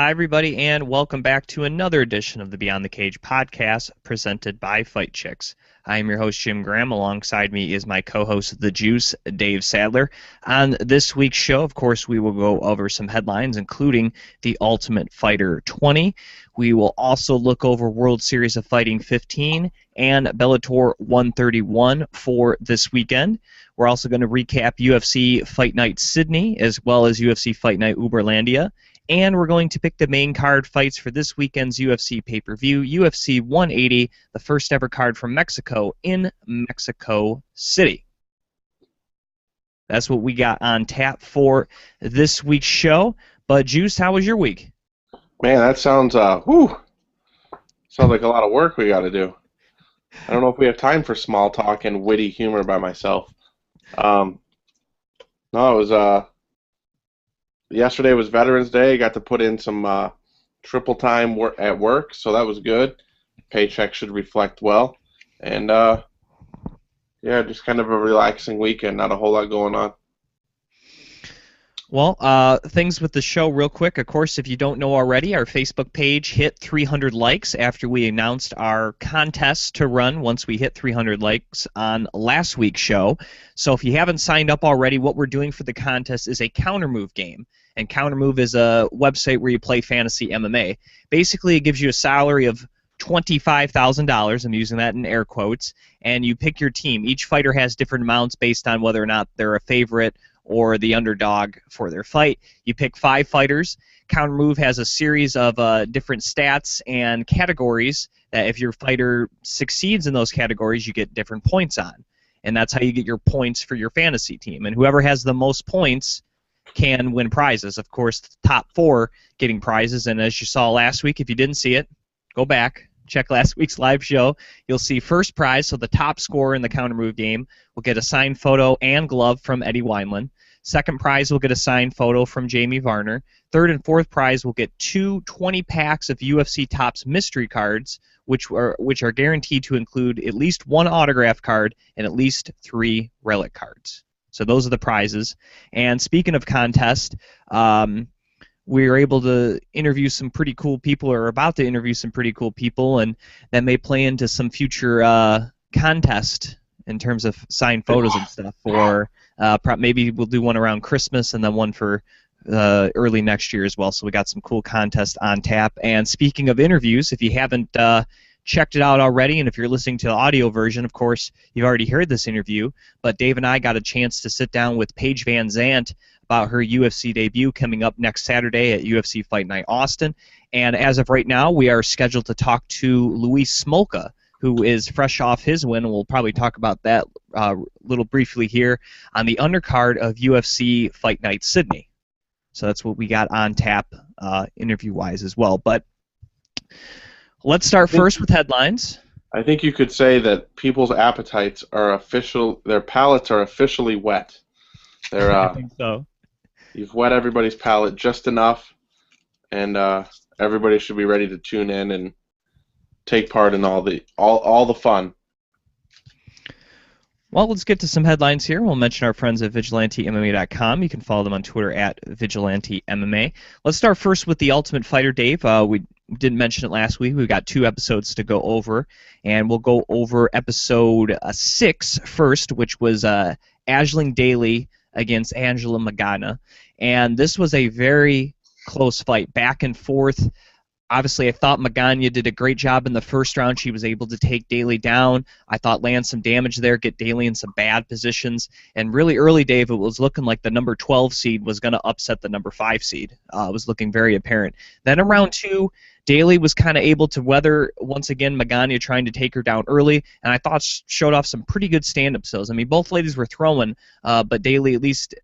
Hi, everybody, and welcome back to another edition of the Beyond the Cage podcast presented by Fight Chicks. I am your host, Jim Graham. Alongside me is my co-host, The Juice, Dave Sadler. On this week's show, of course, we will go over some headlines, including the Ultimate Fighter 20. We will also look over World Series of Fighting 15 and Bellator 131 for this weekend. We're also going to recap UFC Fight Night Sydney, as well as UFC Fight Night Uberlandia. And we're going to pick the main card fights for this weekend's UFC pay-per-view, UFC 180, the first ever card from Mexico in Mexico City. That's what we got on tap for this week's show. But Juice, how was your week? Man, that sounds sounds like a lot of work we got to do. I don't know if we have time for small talk and witty humor by myself. No, it was yesterday was Veterans Day. Got to put in some triple time at work, so that was good. Paycheck should reflect well, and yeah, just kind of a relaxing weekend. Not a whole lot going on. Well, things with the show real quick. Of course, if you don't know already, our Facebook page hit 300 likes after we announced our contest to run once we hit 300 likes on last week's show. So if you haven't signed up already, what we're doing for the contest is a counter-move game. And Countermove is a website where you play fantasy MMA. Basically, it gives you a salary of $25,000. I'm using that in air quotes. And you pick your team. Each fighter has different amounts based on whether or not they're a favorite or the underdog for their fight. You pick 5 fighters. Countermove has a series of different stats and categories that if your fighter succeeds in those categories, you get different points on. And that's how you get your points for your fantasy team. And whoever has the most points can win prizes. Of course, the top 4 getting prizes. And as you saw last week, if you didn't see it, go back. Check last week's live show. You'll see first prize, so the top scorer in the counter-move game will get a signed photo and glove from Eddie Wineland. Second prize will get a signed photo from Jamie Varner. Third and fourth prize will get 2 20 packs of UFC Topps mystery cards, which are guaranteed to include at least 1 autograph card and at least 3 relic cards. So those are the prizes. And speaking of contest, we were able to interview some pretty cool people, or about to interview some pretty cool people, and that may play into some future contest in terms of signed photos and stuff. For maybe we'll do one around Christmas and then one for early next year as well. So we got some cool contests on tap. And speaking of interviews, if you haven't checked it out already, and if you're listening to the audio version, of course, you've already heard this interview, but Dave and I got a chance to sit down with Paige Van Zandt about her UFC debut coming up next Saturday at UFC Fight Night Austin. And as of right now, we are scheduled to talk to Luis Smolka, who is fresh off his win, and we'll probably talk about that a little briefly here on the undercard of UFC Fight Night Sydney. So that's what we got on tap interview-wise as well. But let's start first with headlines. I think you could say that people's appetites are their palates are officially wet. They're I think so. You've wet everybody's palate just enough, and everybody should be ready to tune in and take part in all the fun. Well, let's get to some headlines here. We'll mention our friends at VigilanteMMA.com. You can follow them on Twitter at VigilanteMMA. Let's start first with the Ultimate Fighter, Dave. We didn't mention it last week. We've got 2 episodes to go over, and we'll go over episode 6 first, which was Aisling Daly against Angela Magana. And this was a very close fight, back and forth. Obviously, I thought Magana did a great job in the first round. She was able to take Daly down. I thought land some damage there, get Daly in some bad positions. And really early, Dave, it was looking like the number 12 seed was going to upset the number 5 seed. It was looking very apparent. Then in round 2, Daly was kind of able to weather, once again, Magana trying to take her down early, and I thought showed off some pretty good stand-up skills. I mean, both ladies were throwing, but Daly at least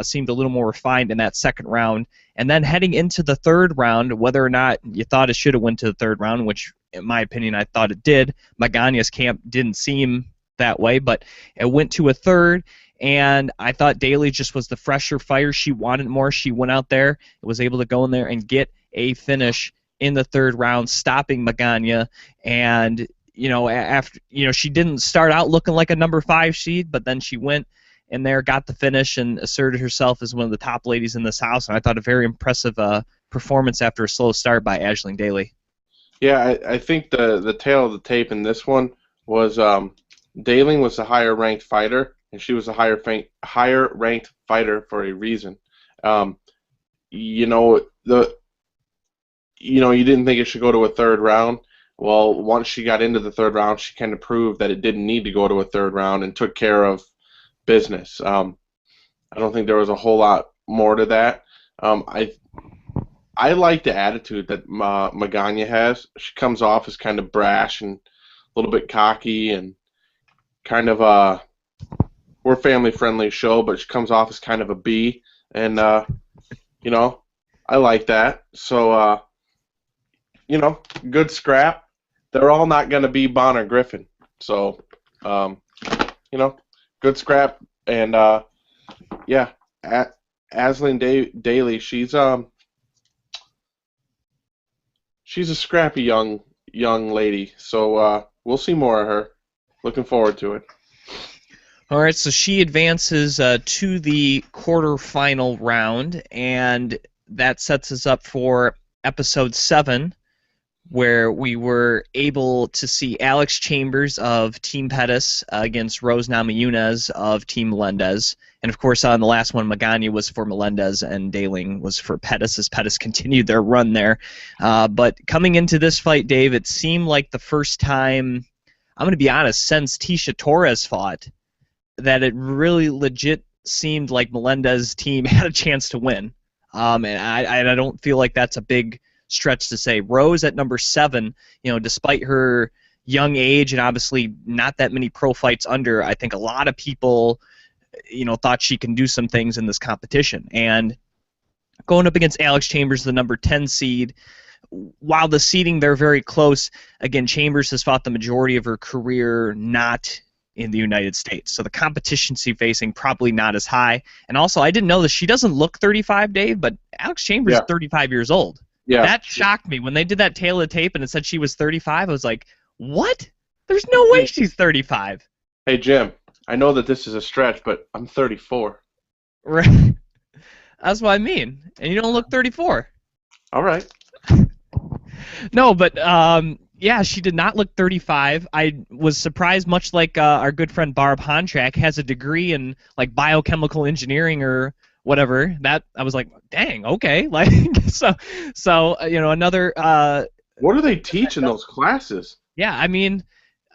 seemed a little more refined in that second round. And then heading into the third round, whether or not you thought it should have went to the third round, which, in my opinion, I thought it did, Magana's camp didn't seem that way, but it went to a third, and I thought Daly just was the fresher fighter. She wanted more. She went out there, was able to go in there and get a finish in the third round, stopping Magana. And after she didn't start out looking like a number 5 seed, but then she went in there, got the finish, and asserted herself as one of the top ladies in this house. And I thought a very impressive performance after a slow start by Aisling Daly. Yeah, I think the tail of the tape in this one was Daling was the higher ranked fighter, and she was a higher ranked fighter for a reason. You know you didn't think it should go to a third round. Well, once she got into the third round, she kind of proved that it didn't need to go to a third round and took care of business. I don't think there was a whole lot more to that. I like the attitude that Magana has. She comes off as kind of brash and a little bit cocky and kind of we're a family-friendly show, but she comes off as kind of a B, and I like that. So good scrap. They're all not going to be Bonner Griffin. So good scrap, and Aisling Daly, she's a scrappy young lady. So we'll see more of her. Looking forward to it. All right, so she advances to the quarterfinal round, and that sets us up for episode 7, where we were able to see Alex Chambers of Team Pettis against Rose Namajunas of Team Melendez. And, of course, on the last one, Magana was for Melendez and Daling was for Pettis, as Pettis continued their run there. But coming into this fight, Dave, it seemed like the first time, I'm going to be honest, since Tisha Torres fought, that it really legit seemed like Melendez's team had a chance to win. And I don't feel like that's a big stretch to say. Rose at number 7, despite her young age and obviously not that many pro fights under, I think a lot of people, thought she can do some things in this competition. And going up against Alex Chambers, the number 10 seed, while the seeding, they're very close. Again, Chambers has fought the majority of her career not in the United States. So the competition she's facing probably not as high. And also, I didn't know this. She doesn't look 35, Dave, but Alex Chambers is 35 years old. Yeah. That shocked me. When they did that tail of the tape and it said she was 35, I was like, what? There's no way she's 35. Hey, Jim, I know that this is a stretch, but I'm 34. Right. That's what I mean. And you don't look 34. All right. No, but yeah, she did not look 35. I was surprised, much like our good friend Barb Hontrack has a degree in like biochemical engineering or whatever. That I was like, dang, okay. Like so another. What do they teach in those classes? Yeah, I mean,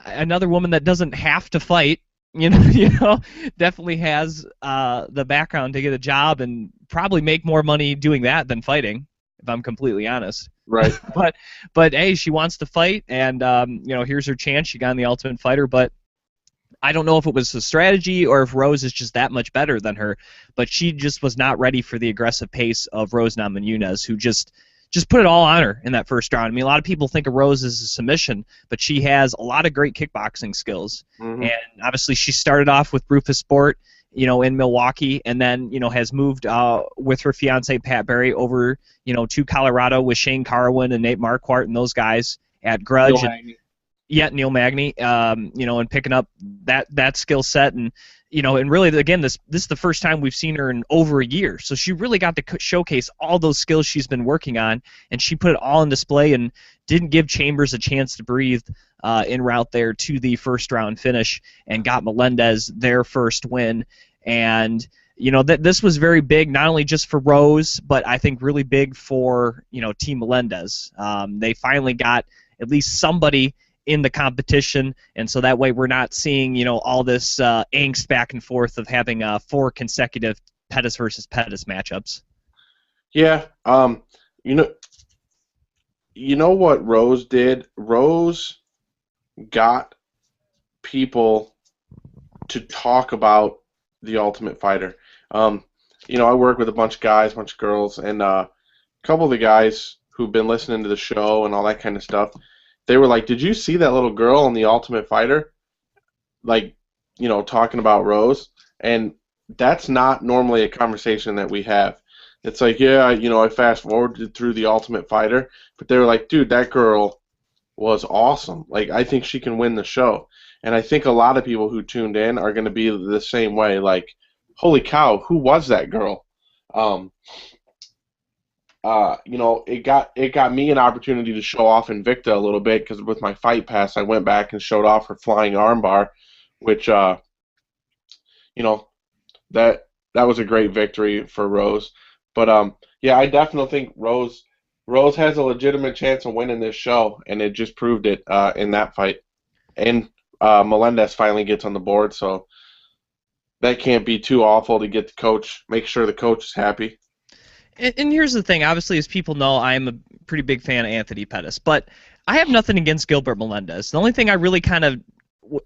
another woman that doesn't have to fight. Definitely has the background to get a job and probably make more money doing that than fighting, if I'm completely honest. Right. But hey, she wants to fight, and here's her chance. She got in the Ultimate Fighter, but I don't know if it was a strategy or if Rose is just that much better than her. But she just was not ready for the aggressive pace of Rose Namajunas, who just put it all on her in that first round. I mean, a lot of people think of Rose as a submission, but she has a lot of great kickboxing skills. Mm-hmm. And obviously, she started off with Rufus Sport, in Milwaukee, and then, has moved with her fiance Pat Barry over, to Colorado with Shane Carwin and Nate Marquardt and those guys at Grudge. Neil Magny, and picking up that skill set, and and really, again, this is the first time we've seen her in over a year, so she really got to showcase all those skills she's been working on, and she put it all on display and didn't give Chambers a chance to breathe en route there to the first round finish, and got Melendez their first win. And this was very big, not only just for Rose, but I think really big for Team Melendez. They finally got at least somebody in the competition, and so that way we're not seeing all this angst back and forth of having 4 consecutive Pettis versus Pettis matchups. Yeah, you know what Rose did? Rose got people to talk about the Ultimate Fighter. I work with a bunch of guys, a bunch of girls, and a couple of the guys who've been listening to the show and all that kind of stuff, they were like, did you see that little girl in the Ultimate Fighter? Like, talking about Rose. And that's not normally a conversation that we have. It's like, yeah, I fast-forwarded through the Ultimate Fighter, but they were like, dude, that girl was awesome. Like, I think she can win the show. And I think a lot of people who tuned in are going to be the same way. Like, holy cow, who was that girl? Um, it got me an opportunity to show off Invicta a little bit because with my Fight Pass, I went back and showed off her flying armbar, which you know, that that was a great victory for Rose. But yeah, I definitely think Rose has a legitimate chance of winning this show, and it just proved it in that fight. And Melendez finally gets on the board, so that can't be too awful to get the coach, make sure the coach is happy. And here's the thing. Obviously, as people know, I am a pretty big fan of Anthony Pettis, but I have nothing against Gilbert Melendez. The only thing I really kind of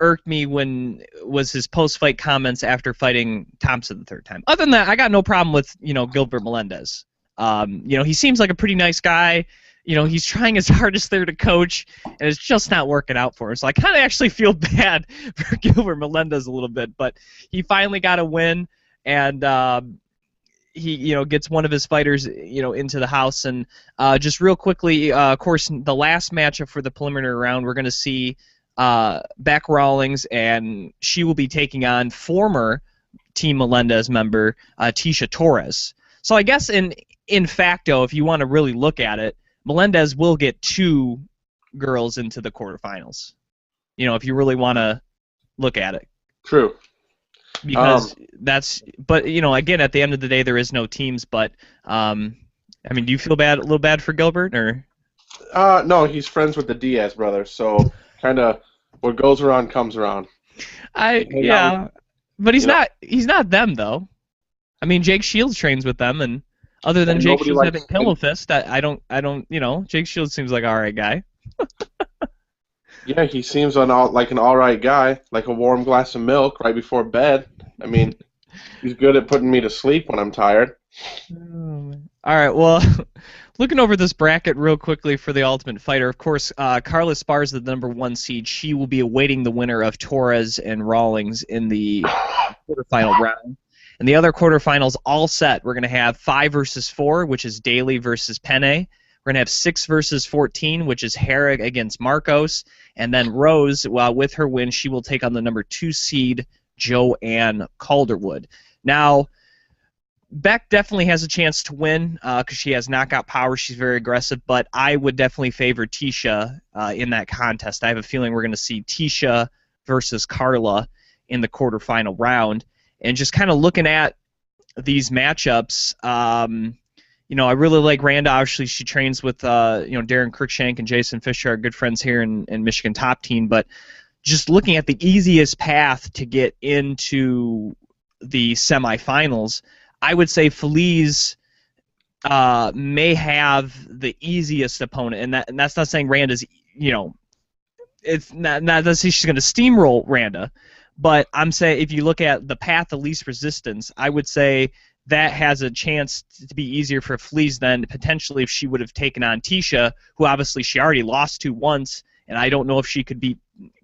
irked me when was his post-fight comments after fighting Thompson the third time. Other than that, I got no problem with Gilbert Melendez. He seems like a pretty nice guy. He's trying his hardest there to coach, and it's just not working out for him. So I kind of actually feel bad for Gilbert Melendez a little bit, but he finally got a win, and he gets one of his fighters into the house. And just real quickly, of course, the last matchup for the preliminary round, we're going to see Beck Rawlings, and she will be taking on former Team Melendez member Tisha Torres. So I guess in facto, if you want to really look at it, Melendez will get two girls into the quarterfinals. If you really want to look at it. True. Because but again, at the end of the day, there is no teams. But do you feel a little bad for Gilbert, or? No, he's friends with the Diaz brothers, so kind of what goes around comes around. But he's not. He's not them though. Jake Shields trains with them, and other than Jake Shields having pillow fist, I don't. Jake Shields seems like an alright guy. Yeah, he seems like an alright guy, like a warm glass of milk right before bed. He's good at putting me to sleep when I'm tired. Alright, well, looking over this bracket real quickly for the Ultimate Fighter, of course, Carla Esparza, the number 1 seed. She will be awaiting the winner of Torres and Rawlings in the quarterfinal round. And the other quarterfinals all set. We're going to have 5 versus 4, which is Daly versus Penne. We're going to have 6 versus 14, which is Herrig against Marcos. And then Rose, with her win, she will take on the number 2 seed, Joanne Calderwood. Now, Beck definitely has a chance to win because she has knockout power. She's very aggressive, but I would definitely favor Tisha in that contest. I have a feeling we're going to see Tisha versus Carla in the quarterfinal round. And just kind of looking at these matchups, I really like Randa. Obviously, she trains with Darren Cruikshank and Jason Fisher, our good friends here in Michigan Top Team. But just looking at the easiest path to get into the semifinals, I would say Feliz may have the easiest opponent, and that's not saying Randa's, it's not that she's going to steamroll Randa, but I'm saying if you look at the path of least resistance, I would say that has a chance to be easier for Feliz than potentially if she would have taken on Tisha, who obviously she already lost to once, and I don't know if she could beat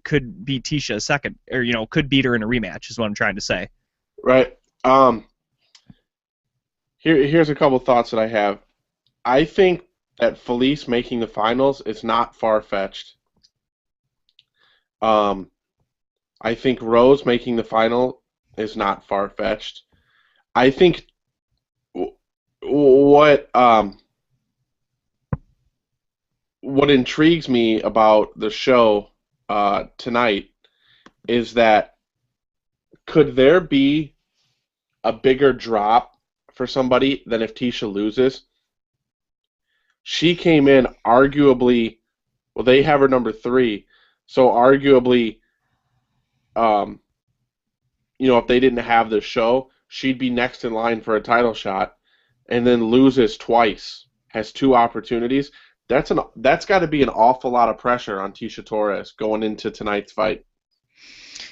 Tisha a second, or could beat her in a rematch, is what I'm trying to say. Right. Here's a couple thoughts that I have. I think that Felice making the finals is not far-fetched. I think Rose making the final is not far-fetched. I think what intrigues me about the show tonight is that could there be a bigger drop for somebody than if Tisha loses? She came in arguably, well, they have her number 3, so arguably, if they didn't have the show, she'd be next in line for a title shot, and then loses twice, has 2 opportunities. That's got to be an awful lot of pressure on Tisha Torres going into tonight's fight.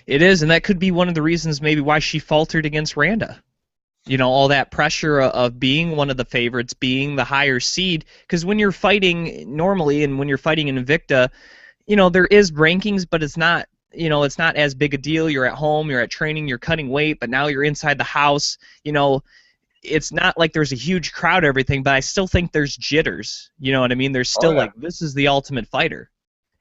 It is, and that could be one of the reasons maybe why she faltered against Randa. All that pressure of being one of the favorites, being the higher seed, because when you're fighting normally and when you're fighting in Invicta, there is rankings, but it's not, it's not as big a deal. You're at home, you're at training, you're cutting weight, but now you're inside the house. It's not like there's a huge crowd or everything, but I still think there's jitters. You know what I mean? There's still like, this is the Ultimate Fighter.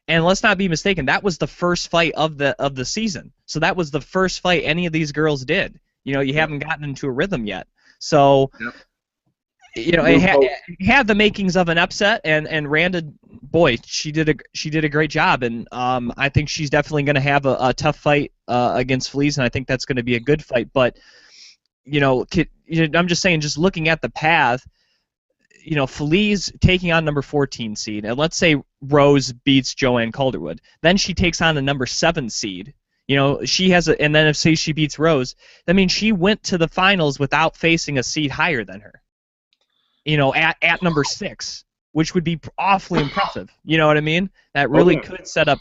And let's not be mistaken, that was the first fight of the season. So that was the first fight any of these girls did. You Yep. haven't gotten into a rhythm yet. So, Yep. it, Move close. it had the makings of an upset, and Randa, boy, she did a great job, and I think she's definitely going to have a tough fight against Feliz, and I think that's going to be a good fight. But I'm just saying, just looking at the path, Feliz taking on number 14 seed, and let's say Rose beats Joanne Calderwood, then she takes on the number 7 seed. She has and then if say she beats Rose, that means she went to the finals without facing a seed higher than her. At number 6, which would be awfully impressive. You know what I mean? That Oh really yeah. could set up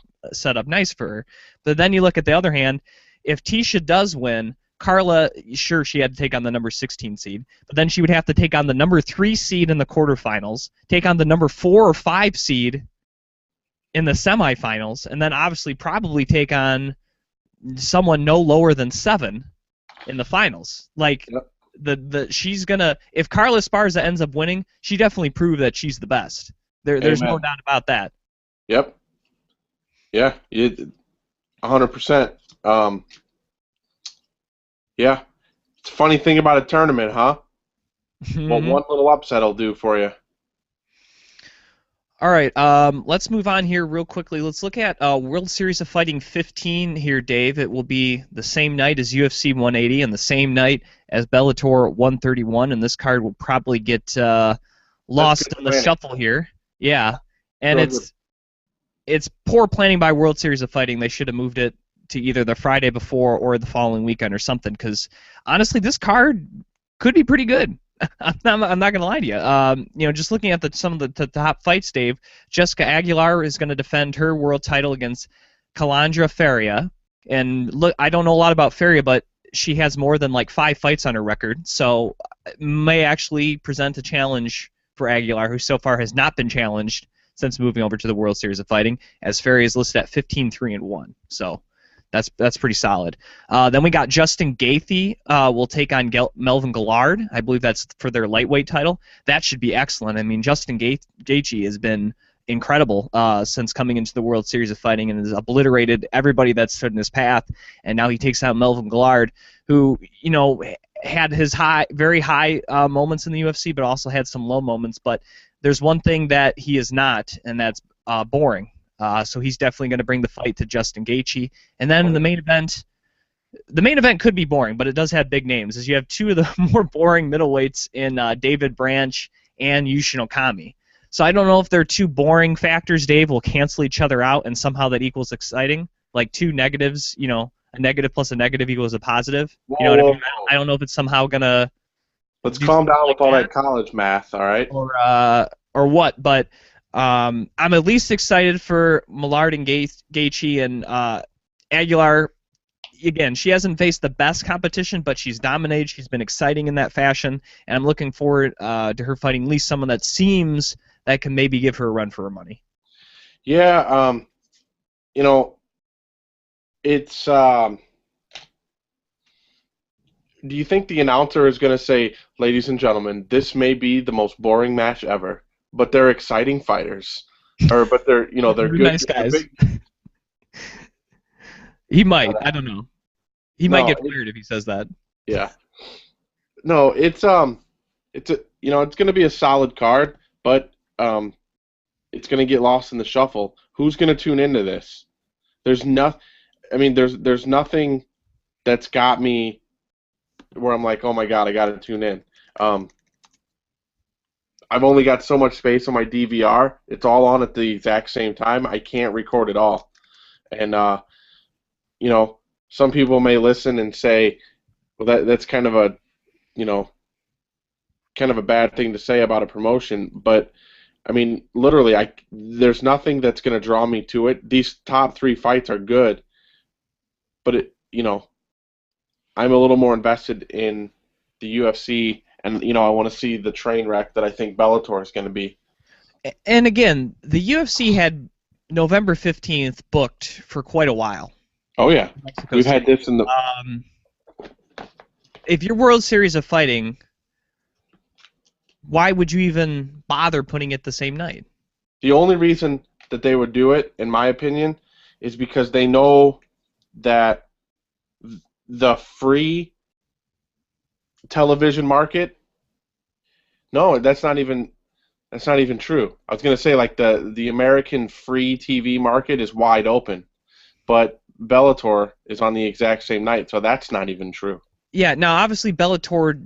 nice for her. But then you look at the other hand, if Tisha does win, Carla, sure, she had to take on the number 16 seed, but then she would have to take on the number 3 seed in the quarterfinals, take on the number 4 or 5 seed in the semifinals, and then obviously probably take on someone no lower than 7 in the finals. Like, Yep. she's gonna, if Carla Esparza ends up winning, she definitely proved that she's the best. There's no Amen. doubt about that. Yep. Yeah. 100%. Yeah. It's a funny thing about a tournament, huh? What one little upset will do for you. All right, let's move on here real quickly. Let's look at World Series of Fighting 15 here, Dave. It will be the same night as UFC 180 and the same night as Bellator 131, and this card will probably get lost in the shuffle here. Yeah, and Real good. it's poor planning by World Series of Fighting. They should have moved it to either the Friday before or the following weekend or something, because honestly, this card could be pretty good. I'm not gonna lie to you. Just looking at some of the top fights, Dave. Jessica Aguilar is going to defend her world title against Calandra Faria. And look, I don't know a lot about Faria, but she has more than like 5 fights on her record, so may actually present a challenge for Aguilar, who so far has not been challenged since moving over to the World Series of Fighting, as Faria is listed at 15-3-1. So that's pretty solid. Then we got Justin Gaethje will take on Melvin Gillard. I believe that's for their lightweight title. That should be excellent. I mean, Justin Gaethje has been incredible since coming into the World Series of Fighting and has obliterated everybody that's stood in his path. And now he takes out Melvin Gillard, who had his very high moments in the UFC, but also had some low moments. But there's one thing that he is not, and that's boring. So he's definitely going to bring the fight to Justin Gaethje. And then in the main event could be boring, but it does have big names, as you have 2 of the more boring middleweights in David Branch and Yushin Okami. So I don't know if they're 2 boring factors, Dave, will cancel each other out, and somehow that equals exciting. Like 2 negatives, a negative plus a negative equals a positive. You know what I mean? I don't know if it's somehow going to... Let's calm down with all that college math, all right? Or what, but... I'm at least excited for Millard and Gaethje, and Aguilar. Again, she hasn't faced the best competition, but she's dominated. She's been exciting in that fashion, and I'm looking forward to her fighting at least someone that seems that can maybe give her a run for her money. Yeah, it's. Do you think the announcer is going to say, "Ladies and gentlemen, this may be the most boring match ever"? But they're exciting fighters, but they're they're good, nice guys. He might. I don't know. He might get fired if he says that. Yeah. No, it's it's going to be a solid card, but it's going to get lost in the shuffle. Who's going to tune into this? There's there's nothing that's got me where I'm like, oh my god, I got to tune in. I've only got so much space on my DVR. It's all on at the exact same time. I can't record it all. And, some people may listen and say, well, that's kind of a, kind of a bad thing to say about a promotion. But, I mean, literally, there's nothing that's going to draw me to it. These top 3 fights are good. But, I'm a little more invested in the UFC. And, I want to see the train wreck that I think Bellator is going to be. And again, the UFC had November 15th booked for quite a while. Oh, yeah. We've had this in the... if your World Series of Fighting, why would you even bother putting it the same night? The only reason that they would do it, in my opinion, is because they know that the free television market, no, that's not even true. I was going to say like the American free TV market is wide open, but Bellator is on the exact same night, so that's not even true. Yeah, now obviously Bellator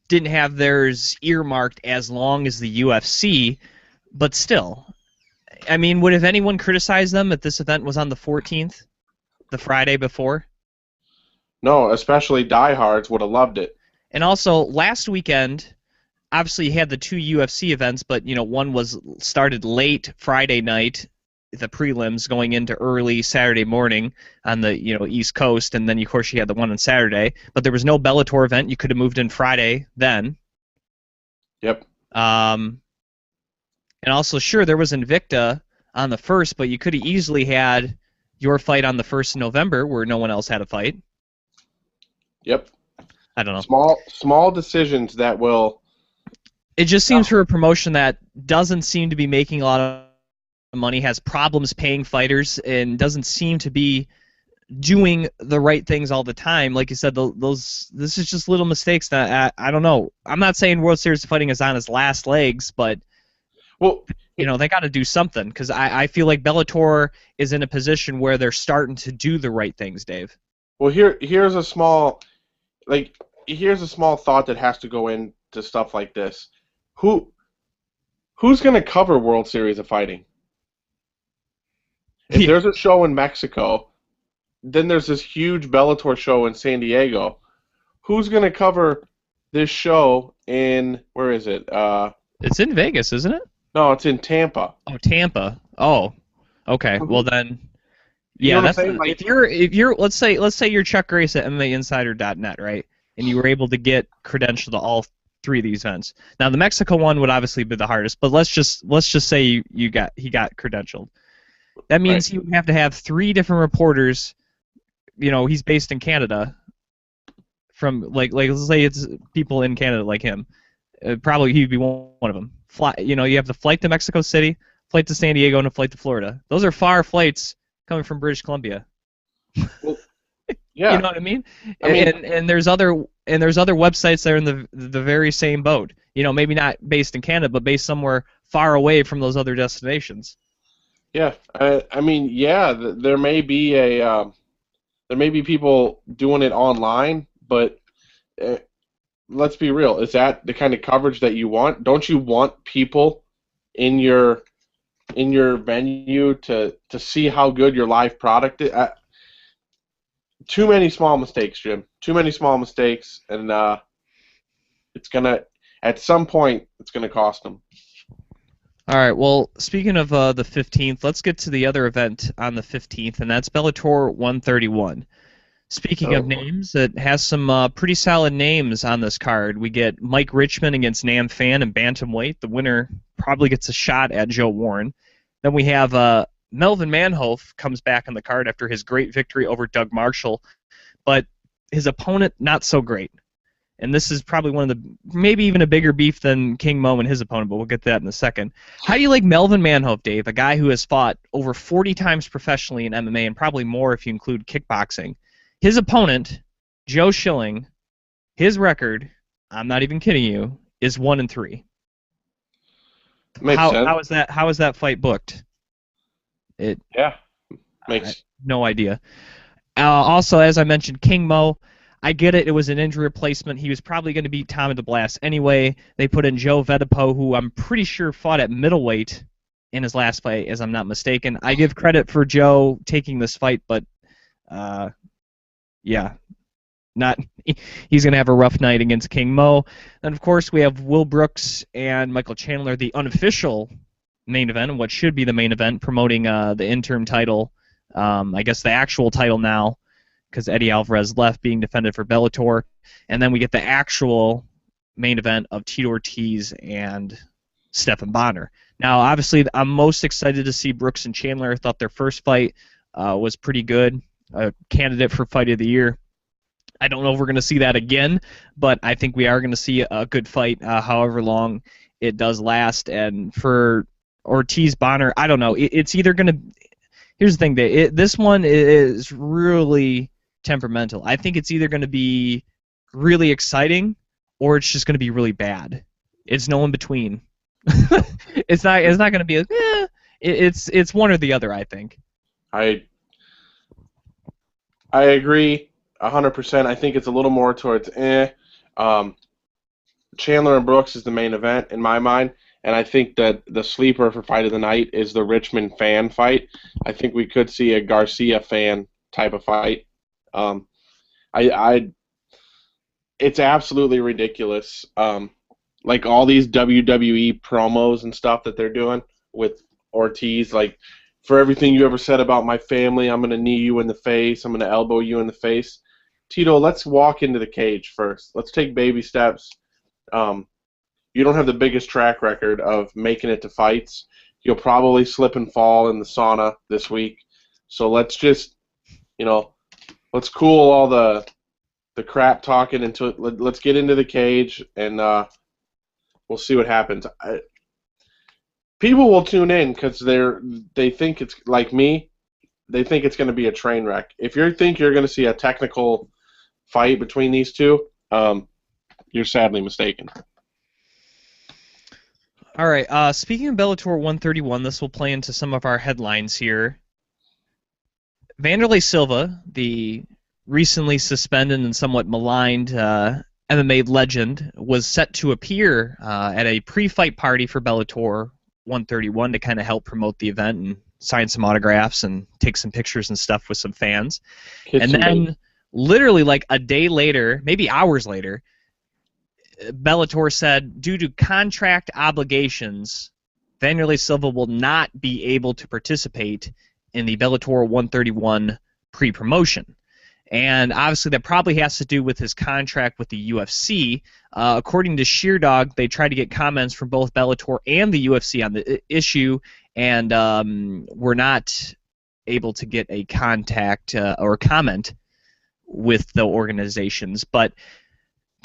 didn't have theirs earmarked as long as the UFC, but still. I mean, would have anyone criticized them if this event was on the 14th, the Friday before? No, especially diehards would have loved it. And also, last weekend, obviously you had the two UFC events, but one was started late Friday night, the prelims going into early Saturday morning on the East Coast, and then of course you had the one on Saturday. But there was no Bellator event. You could have moved in Friday then. Yep. And also, sure, there was Invicta on the 1st, but you could have easily had your fight on the 1st of November where no one else had a fight. Yep. I don't know. Small decisions that will. It just seems for a promotion that doesn't seem to be making a lot of money, has problems paying fighters, and doesn't seem to be doing the right things all the time. Like you said, this is just little mistakes that I don't know. I'm not saying World Series of Fighting is on its last legs, but Well, they got to do something, because I feel like Bellator is in a position where they're starting to do the right things, Dave. well, here's a small thought that has to go into stuff like this. Who's going to cover World Series of Fighting? If there's a show in Mexico, then there's this huge Bellator show in San Diego. Who's going to cover this show in, where is it? It's in Vegas, isn't it? No, it's in Tampa. Oh, Tampa. Oh, okay. Well then, You yeah. know what I'm That's saying? Like, if you're let's say you're Chuck Grace at MMAinsider.net, right? And you were able to get credentialed to all three of these events. Now the Mexico one would obviously be the hardest, but let's just say he got credentialed. That means Right. he would have to have 3 different reporters. He's based in Canada. From like let's say it's people in Canada like him. Probably he'd be one of them. You have the flight to Mexico City, flight to San Diego, and a flight to Florida. Those are far flights coming from British Columbia. Well, yeah. You know what I mean? I mean- And there's other websites that are in the very same boat. Maybe not based in Canada, but based somewhere far away from those other destinations. Yeah, I mean, yeah, there may be there may be people doing it online, but let's be real. Is that the kind of coverage that you want? Don't you want people in your venue to see how good your live product is? Too many small mistakes, Jim. Too many small mistakes, and at some point it's gonna cost them. All right, well, speaking of the 15th, let's get to the other event on the 15th, and that's Bellator 131. Speaking of names, it has some pretty solid names on this card. We get Mike Richmond against Nam Phan in bantamweight. The winner probably gets a shot at Joe Warren. Then we have Melvin Manhoef comes back on the card after his great victory over Doug Marshall, but his opponent not so great. And this is probably one of the, maybe even a bigger beef than King Mo and his opponent, but we'll get to that in a second. How do you like Melvin Manhoef, Dave, a guy who has fought over 40 times professionally in MMA and probably more if you include kickboxing? His opponent, Joe Schilling, his record, I'm not even kidding you, is 1-3. Makes sense. How is that fight booked? Yeah, makes no idea. Also, as I mentioned, King Mo, I get it. It was an injury replacement. He was probably going to beat Tommy DeBlass anyway. They put in Joe Vedipo, who I'm pretty sure fought at middleweight in his last fight, as I'm not mistaken. I give credit for Joe taking this fight, but yeah, he's going to have a rough night against King Mo. And of course, we have Will Brooks and Michael Chandler, the unofficial main event, and what should be the main event, promoting the interim title. I guess the actual title now, because Eddie Alvarez left, being defended for Bellator. And then we get the actual main event of Tito Ortiz and Stephan Bonner. Now, obviously, I'm most excited to see Brooks and Chandler. I thought their first fight was pretty good, a candidate for Fight of the Year. I don't know if we're going to see that again, but I think we are going to see a good fight, however long it does last. And for Ortiz Bonner, I don't know. It's either going to. Here's the thing, this one is really temperamental. I think it's either going to be really exciting or it's just going to be really bad. It's no in between. It's not going to be like, it's one or the other, I think. I agree 100%. I think it's a little more towards Chandler and Brooks is the main event in my mind, and I think that the sleeper for fight of the night is the Richmond fan fight. I think we could see a Garcia fan type of fight. I it's absolutely ridiculous. Like all these WWE promos and stuff that they're doing with Ortiz, like for everything you ever said about my family, I'm gonna knee you in the face, I'm gonna elbow you in the face. Tito, let's walk into the cage first. Let's take baby steps. You don't have the biggest track record of making it to fights. You'll probably slip and fall in the sauna this week. So let's just, let's cool all the crap talking into it. Let's get into the cage and we'll see what happens. People will tune in because they think it's like me. They think it's going to be a train wreck. If you think you're going to see a technical fight between these two, you're sadly mistaken. All right. Speaking of Bellator 131, this will play into some of our headlines here. Wanderlei Silva, the recently suspended and somewhat maligned MMA legend, was set to appear at a pre-fight party for Bellator 131 to kind of help promote the event and sign some autographs and take some pictures and stuff with some fans. And then, literally like a day later, maybe hours later, Bellator said, due to contract obligations, Wanderlei Silva will not be able to participate in the Bellator 131 pre-promotion. And obviously that probably has to do with his contract with the UFC. According to Sheerdog, they tried to get comments from both Bellator and the UFC on the issue, and were not able to get a contact or comment with the organizations. But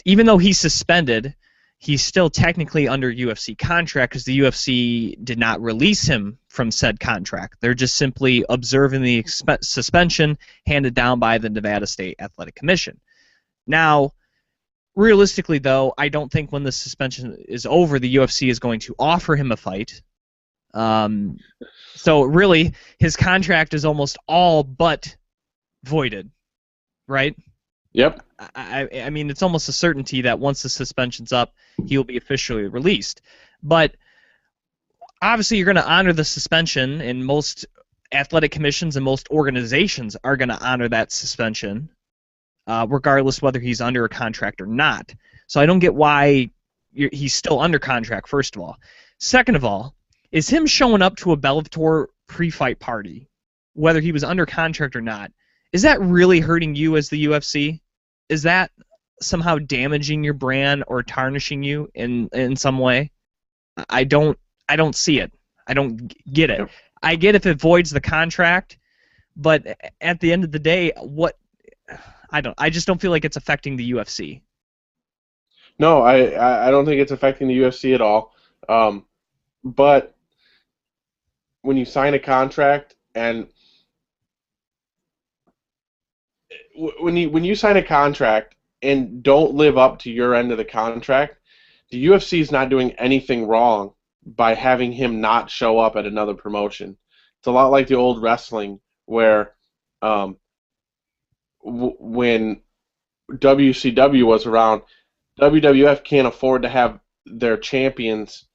even though he's suspended, he's still technically under UFC contract because the UFC did not release him from said contract. They're just simply observing the suspension handed down by the Nevada State Athletic Commission. Now, realistically, though, I don't think when the suspension is over, the UFC is going to offer him a fight. So really, his contract is almost all but voided, right? Yep. I mean, it's almost a certainty that once the suspension's up, he'll be officially released. But obviously, you're going to honor the suspension, and most athletic commissions and most organizations are going to honor that suspension, regardless whether he's under a contract or not. So I don't get why he's still under contract, first of all. Second of all, is him showing up to a Bellator pre-fight party, whether he was under contract or not, is that really hurting you as the UFC? Is that somehow damaging your brand or tarnishing you in some way? I don't see it. I don't get it. I get if it voids the contract, but at the end of the day, I just don't feel like it's affecting the UFC. No, I don't think it's affecting the UFC at all. But when you sign a contract and when you sign a contract and don't live up to your end of the contract, the UFC is not doing anything wrong by having him not show up at another promotion. It's a lot like the old wrestling where when WCW was around, WWF can't afford to have their champions'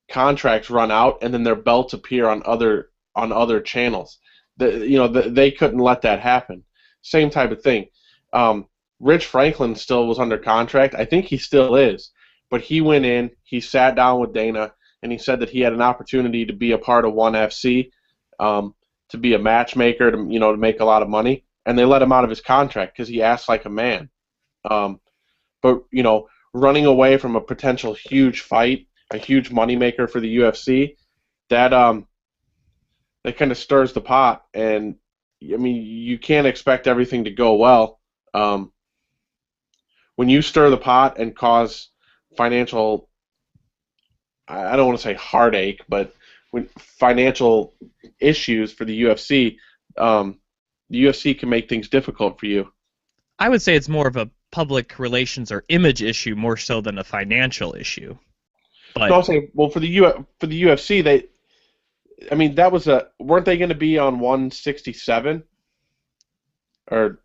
contracts run out and then their belts appear on other channels. They couldn't let that happen. Same type of thing. Rich Franklin still was under contract. I think he still is. But he went in, he sat down with Dana, and he said that he had an opportunity to be a part of ONE FC, to be a matchmaker, to make a lot of money. And they let him out of his contract because he asked like a man. But running away from a potential huge fight, a huge moneymaker for the UFC, that kind of stirs the pot. And I mean, you can't expect everything to go well. When you stir the pot and cause financial, I don't want to say heartache, but when financial issues for the UFC, the UFC can make things difficult for you. I would say it's more of a public relations or image issue more so than a financial issue. But So I'll say, well, for the UFC, that was weren't they going to be on 167 or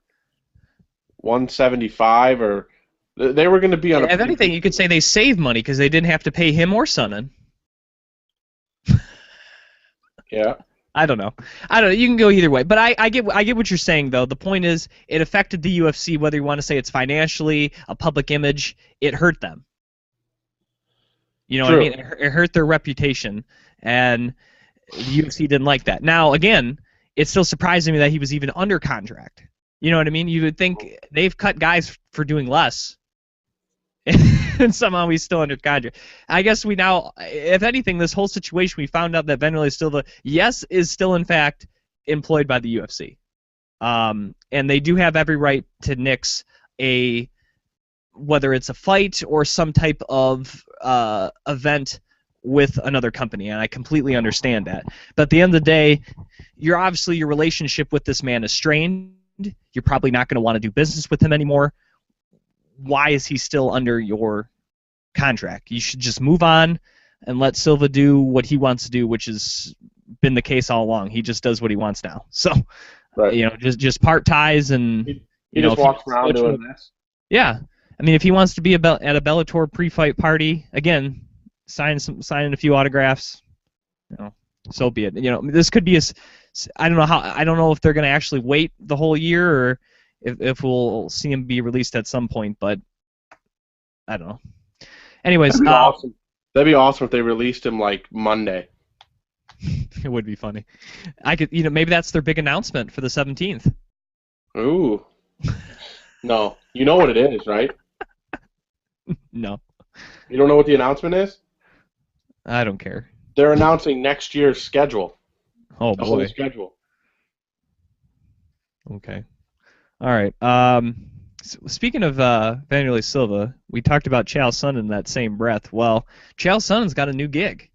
175 or they were going to be on if anything, you could say they saved money because they didn't have to pay him or Sonnen. Yeah. I don't know. You can go either way, but I get what you're saying though. The point is, it affected the UFC. Whether you want to say it's financially, a public image, it hurt them. You know True. what I mean? It hurt their reputation, and the UFC didn't like that. Now, again, it's still surprising me that he was even under contract. You know what I mean? You would think they've cut guys for doing less, and somehow he's still under contract. I guess we now, if anything, this whole situation, we found out that Vanderlei Silva, yes, is still in fact employed by the UFC, and they do have every right to nix whether it's a fight or some type of event with another company, and I completely understand that. But at the end of the day, your relationship with this man is strained. You're probably not going to want to do business with him anymore. Why is he still under your contract? You should just move on and let Silva do what he wants to do, which has been the case all along. He just does what he wants now. So, right. Just part ties and he just walks around doing this. Yeah, I mean, if he wants to be at a Bellator pre-fight party, again, sign a few autographs. So be it. This could be I don't know if they're going to actually wait the whole year or if we'll see him be released at some point, but I don't know. Anyways, that'd be awesome. That'd be awesome if they released him like Monday. It would be funny. Maybe that's their big announcement for the 17th. Ooh. No, you know what it is, right? No. You don't know what the announcement is? I don't care. They're announcing next year's schedule. Oh The boy. whole schedule. Okay. All right. Speaking of Vanderlei Silva, we talked about Chael Sonnen in that same breath. Well, Chael Sonnen's got a new gig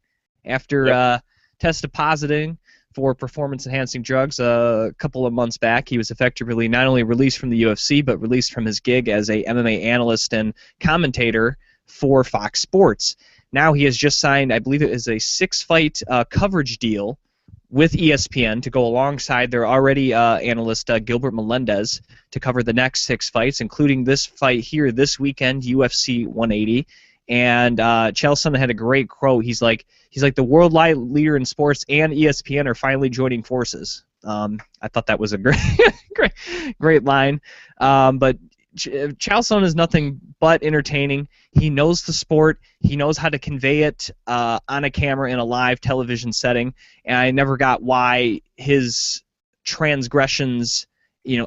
after tested positive for performance-enhancing drugs a couple of months back. He was effectively not only released from the UFC, but released from his gig as a MMA analyst and commentator for Fox Sports. Now he has just signed, I believe it is a 6-fight coverage deal with ESPN to go alongside their already analyst Gilbert Melendez to cover the next 6 fights, including this fight here this weekend, UFC 180. And Chael Sonnen had a great quote. He's like the worldwide leader in sports and ESPN are finally joining forces. I thought that was a great line. But Chael Sonnen is nothing but entertaining. He knows the sport. He knows how to convey it on a camera in a live television setting. And I never got why his transgressions,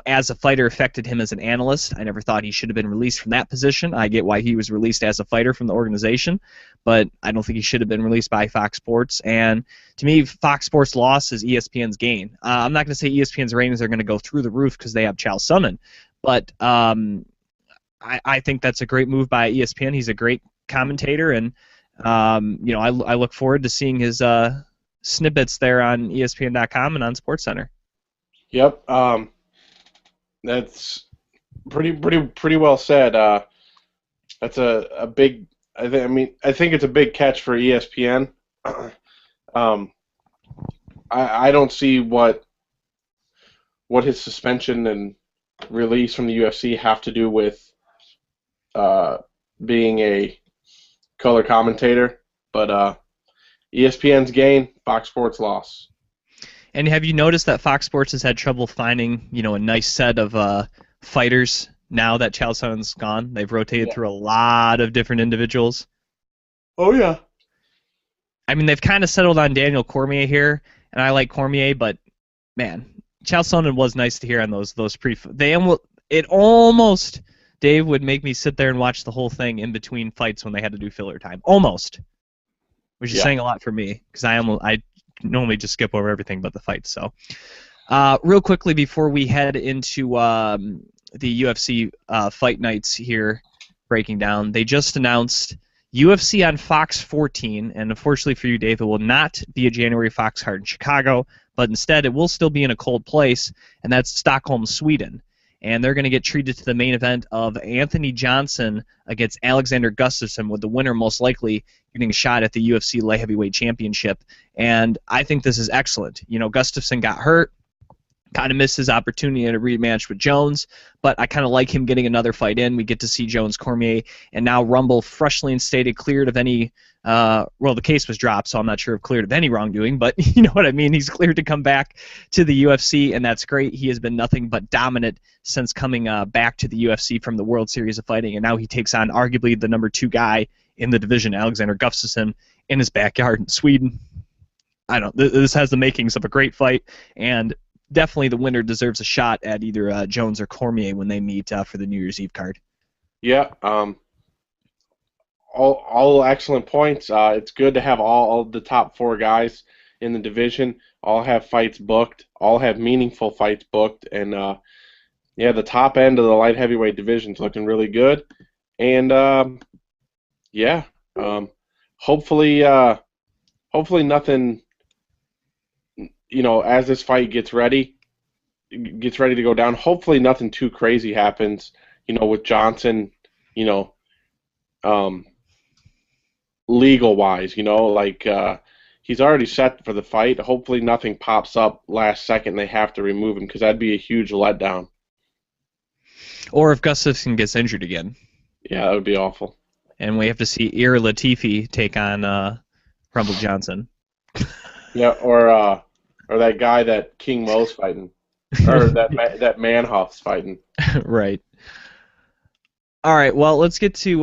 as a fighter affected him as an analyst. I never thought he should have been released from that position. I get why he was released as a fighter from the organization, but I don't think he should have been released by Fox Sports. And to me, Fox Sports' loss is ESPN's gain. I'm not going to say ESPN's ratings are going to go through the roof because they have Chael Sonnen, but I think that's a great move by ESPN. He's a great commentator, and I look forward to seeing his snippets there on ESPN.com and on SportsCenter. Yep. That's pretty well said. That's a big. I think it's a big catch for ESPN. I don't see what his suspension and release from the UFC have to do with being a color commentator, but ESPN's gain, Fox Sports loss. And have you noticed that Fox Sports has had trouble finding, a nice set of fighters now that Chael Sonnen's gone? They've rotated through a lot of different individuals. Oh yeah. I mean, they've kind of settled on Daniel Cormier here, and I like Cormier, but man, Chael Sonnen was nice to hear on those it almost, Dave, would make me sit there and watch the whole thing in between fights when they had to do filler time. Almost. Which is saying a lot for me, because I normally just skip over everything but the fights. So, real quickly before we head into the UFC fight nights here, breaking down, they just announced UFC on Fox 14, and unfortunately for you, Dave, it will not be a January Fox card in Chicago, but instead it will still be in a cold place, and that's Stockholm, Sweden. and they're going to get treated to the main event of Anthony Johnson against Alexander Gustafsson, with the winner most likely getting a shot at the UFC Light Heavyweight Championship. And I think this is excellent. You know, Gustafsson got hurt, kind of missed his opportunity at a rematch with Jones, but I kind of like him getting another fight in. We get to see Jones-Cormier, and now Rumble freshly instated, cleared of any, well, the case was dropped, so I'm not sure if cleared of any wrongdoing, but you know what I mean. He's cleared to come back to the UFC, and that's great. He has been nothing but dominant since coming back to the UFC from the World Series of Fighting, and now he takes on arguably the number 2 guy in the division, Alexander Gustafsson, in his backyard in Sweden. I don't know. This has the makings of a great fight, and definitely the winner deserves a shot at either Jones or Cormier when they meet for the New Year's Eve card. Yeah, all excellent points. It's good to have all the top 4 guys in the division all have fights booked, all have meaningful fights booked, and yeah, the top end of the light heavyweight division is looking really good. And yeah, hopefully nothing. You know, as this fight gets ready to go down, hopefully nothing too crazy happens, you know, with Johnson, you know, legal-wise, you know, like he's already set for the fight. Hopefully nothing pops up last second and they have to remove him, because that'd be a huge letdown. Or if Gustafsson gets injured again. Yeah, that would be awful. And we have to see Ir Latifi take on Rumble Johnson. Yeah, or that guy that King Mo's fighting, or that Manhoff's fighting. Right. All right. Well, let's get to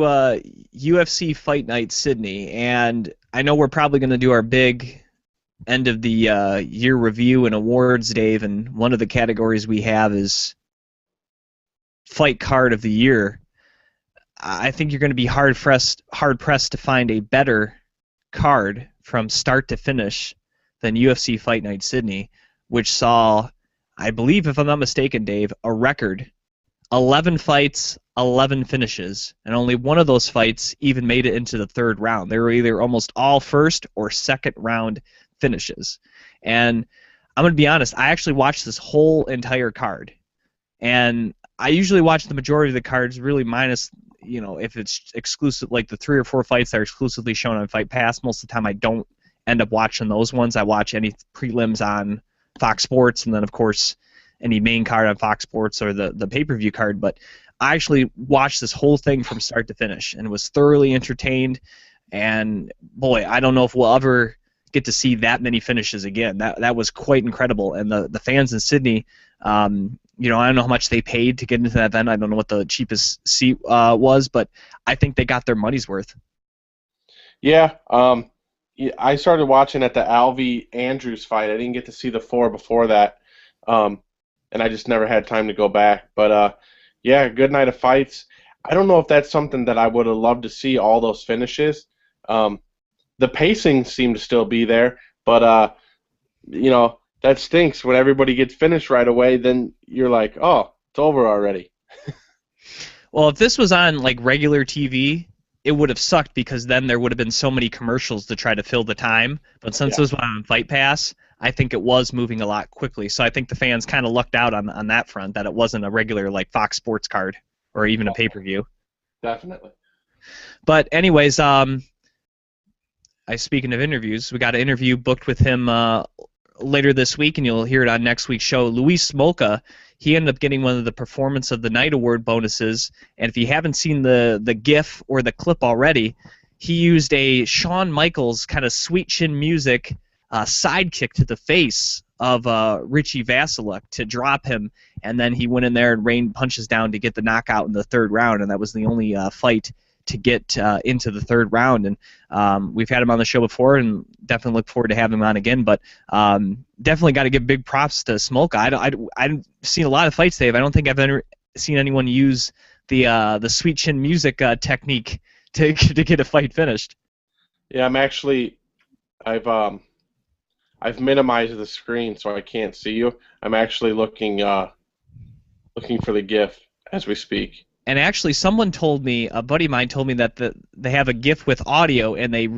UFC Fight Night Sydney, and I know we're probably going to do our big end of the year review and awards, Dave. And one of the categories we have is Fight Card of the Year. I think you're going to be hard pressed to find a better card from start to finish than UFC Fight Night Sydney, which saw, I believe, if I'm not mistaken, Dave, a record 11 fights, 11 finishes, and only one of those fights even made it into the 3rd round. They were either almost all first or second round finishes. And I'm going to be honest, I actually watched this whole entire card, and I usually watch the majority of the cards, really minus, you know, if it's exclusive, like the 3 or 4 fights that are exclusively shown on Fight Pass. Most of the time I don't end up watching those ones. I watch any prelims on Fox Sports, and then, of course, any main card on Fox Sports or the pay-per-view card. But I actually watched this whole thing from start to finish and was thoroughly entertained. And, boy, I don't know if we'll ever get to see that many finishes again. That was quite incredible. And the fans in Sydney, you know, I don't know how much they paid to get into that event. I don't know what the cheapest seat was, but I think they got their money's worth. Yeah, I started watching at the Alvey Andrews fight. I didn't get to see the 4 before that, and I just never had time to go back. But yeah, good night of fights. I don't know if that's something that I would have loved to see, all those finishes. The pacing seemed to still be there, but you know, that stinks when everybody gets finished right away. Then you're like, oh, it's over already. Well, if this was on like regular TV, it would have sucked, because then there would have been so many commercials to try to fill the time. But since it was on Fight Pass, I think it was moving a lot quickly. So I think the fans kind of lucked out on that front, that it wasn't a regular like Fox Sports card or even a pay-per-view. Definitely. But anyways, speaking of interviews, we got an interview booked with him later this week, and you'll hear it on next week's show. Luis Smolka, he ended up getting one of the Performance of the Night Award bonuses, and if you haven't seen the GIF or the clip already, he used a Shawn Michaels kind of sweet chin music sidekick to the face of Richie Vasiluk to drop him, and then he went in there and rained punches down to get the knockout in the 3rd round, and that was the only fight to get into the 3rd round. And we've had him on the show before, and definitely look forward to having him on again. But definitely got to give big props to Smolka. I've seen a lot of fights, Dave. I don't think I've ever seen anyone use the sweet chin music technique to get a fight finished. Yeah, I've minimized the screen so I can't see you. I'm actually looking for the GIF as we speak. And actually, someone told me, a buddy of mine told me that they have a GIF with audio, and they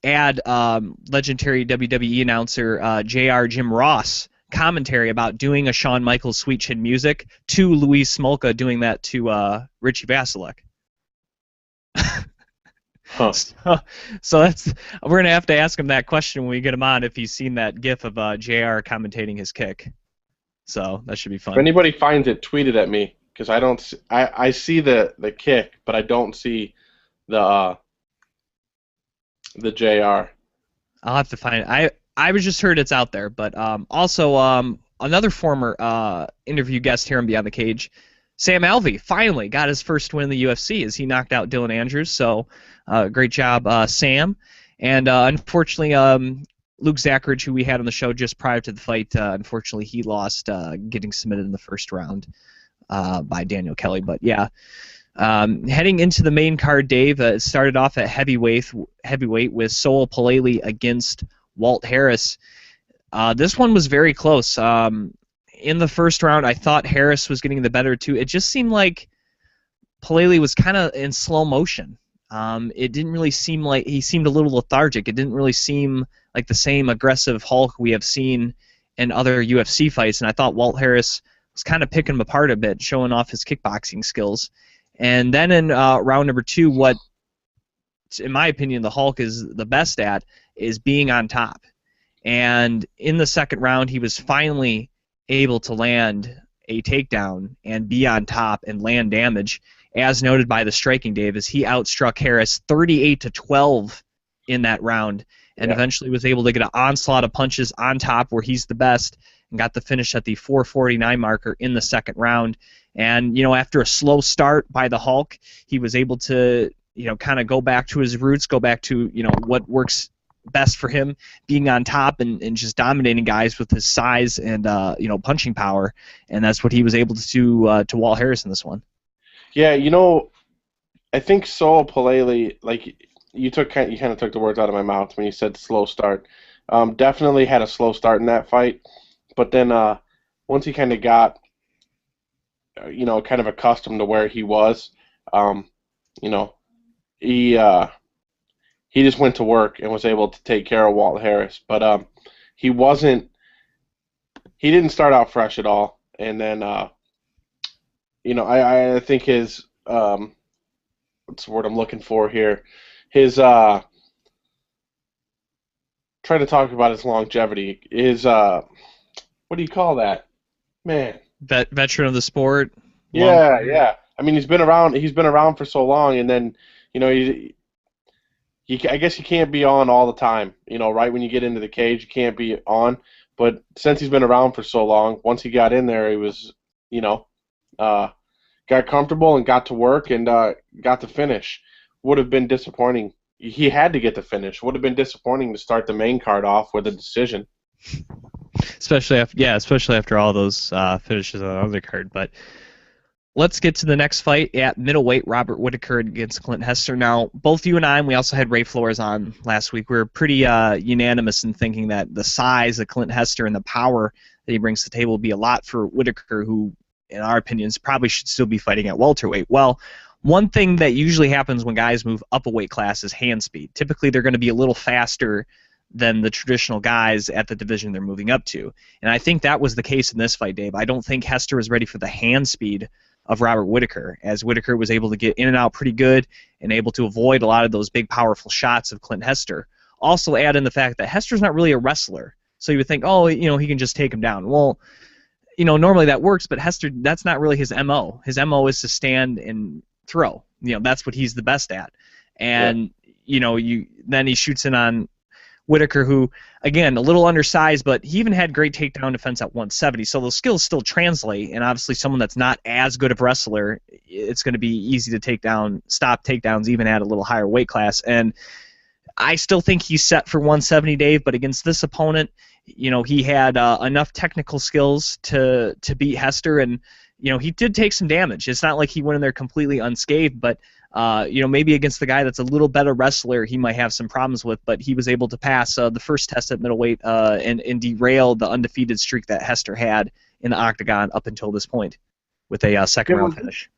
add legendary WWE announcer Jr. Jim Ross commentary about doing a Shawn Michaels Sweet Chin Music to Luis Smolka doing that to Richie Vasilek. Huh. So we're gonna have to ask him that question when we get him on if he's seen that GIF of JR commentating his kick. So that should be fun. If anybody finds it, tweet it at me, because I don't. I see the kick, but I don't see the JR. I'll have to find it. I was just heard it's out there, but also another former interview guest here on Beyond the Cage, Sam Alvey, finally got his first win in the UFC as he knocked out Dylan Andrews. So great job, Sam. And unfortunately, Luke Zackridge, who we had on the show just prior to the fight, unfortunately he lost getting submitted in the first round by Daniel Kelly. But yeah. Heading into the main card, Dave, it started off at heavyweight with Soul Paleli against Walt Harris. This one was very close. In the first round, I thought Harris was getting the better too. It just seemed like Paleli was kind of in slow motion. It didn't really seem like he seemed a little lethargic. It didn't really seem like the same aggressive Hulk we have seen in other UFC fights. And I thought Walt Harris was kind of picking him apart a bit, showing off his kickboxing skills. And then in round number 2, what, in my opinion, the Hulk is the best at is being on top. And in the second round, he was finally able to land a takedown and be on top and land damage, as noted by the striking, Dave, as he outstruck Harris 38-12 in that round and eventually was able to get an onslaught of punches on top where he's the best and got the finish at the 4:49 marker in the second round. And, you know, after a slow start by the Hulk, he was able to, you know, kind of go back to his roots, go back to, you know, what works best for him, being on top and just dominating guys with his size and, you know, punching power. And that's what he was able to do to Walt Harris in this one. Yeah, you know, I think Soul Paleli, like, you kind of took the words out of my mouth when you said slow start. Definitely had a slow start in that fight. But then once he kind of got, you know, kind of accustomed to where he was, you know, he just went to work and was able to take care of Walt Harris. But he didn't start out fresh at all. And then, you know, I think his, what's the word I'm looking for here? His, trying to talk about his longevity, his, what do you call that? Man. Veteran of the sport. Yeah, yeah. I mean, he's been around for so long, and then, you know, I guess you can't be on all the time. You know, right when you get into the cage, you can't be on. But since he's been around for so long, once he got in there, he was, you know, got comfortable and got to work and got to finish. Would have been disappointing. He had to get the finish. Would have been disappointing to start the main card off with a decision. Especially after all those finishes on the undercard. But let's get to the next fight at middleweight, Robert Whittaker against Clint Hester. Now, both you and I, and we also had Ray Flores on last week, we were pretty unanimous in thinking that the size of Clint Hester and the power that he brings to the table would be a lot for Whittaker, who, in our opinions, probably should still be fighting at welterweight. Well, one thing that usually happens when guys move up a weight class is hand speed. Typically, they're going to be a little faster than the traditional guys at the division they're moving up to. And I think that was the case in this fight, Dave. I don't think Hester was ready for the hand speed of Robert Whittaker, as Whittaker was able to get in and out pretty good and able to avoid a lot of those big, powerful shots of Clint Hester. Also add in the fact that Hester's not really a wrestler. So you would think, oh, you know, he can just take him down. Well, you know, normally that works, but Hester, that's not really his MO. His MO is to stand and throw. You know, that's what he's the best at. And, you know, then he shoots in on Whittaker, who, again, a little undersized, but he even had great takedown defense at 170. So those skills still translate, and obviously someone that's not as good of a wrestler, it's going to be easy to stop takedowns even at a little higher weight class. And I still think he's set for 170, Dave, but against this opponent, you know, he had enough technical skills to beat Hester, and, you know, he did take some damage. It's not like he went in there completely unscathed, but you know, maybe against the guy that's a little better wrestler, he might have some problems with, but he was able to pass the first test at middleweight and derail the undefeated streak that Hester had in the octagon up until this point with a second-round finish.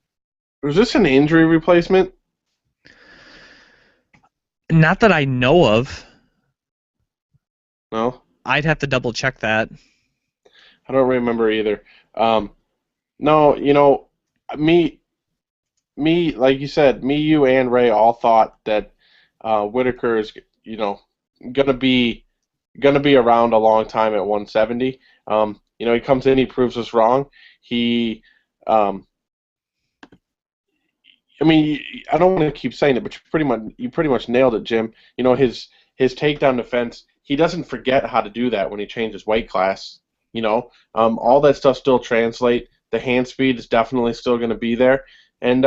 Was this an injury replacement? Not that I know of. No? I'd have to double-check that. I don't remember either. No, me, like you said, me, you, and Ray all thought that Whitaker is, gonna be around a long time at 170. He comes in, he proves us wrong. He, um, I mean, I don't want to keep saying it, but you pretty much nailed it, Jim. His takedown defense. He doesn't forget how to do that when he changes weight class. All that stuff still translate. The hand speed is definitely still going to be there, and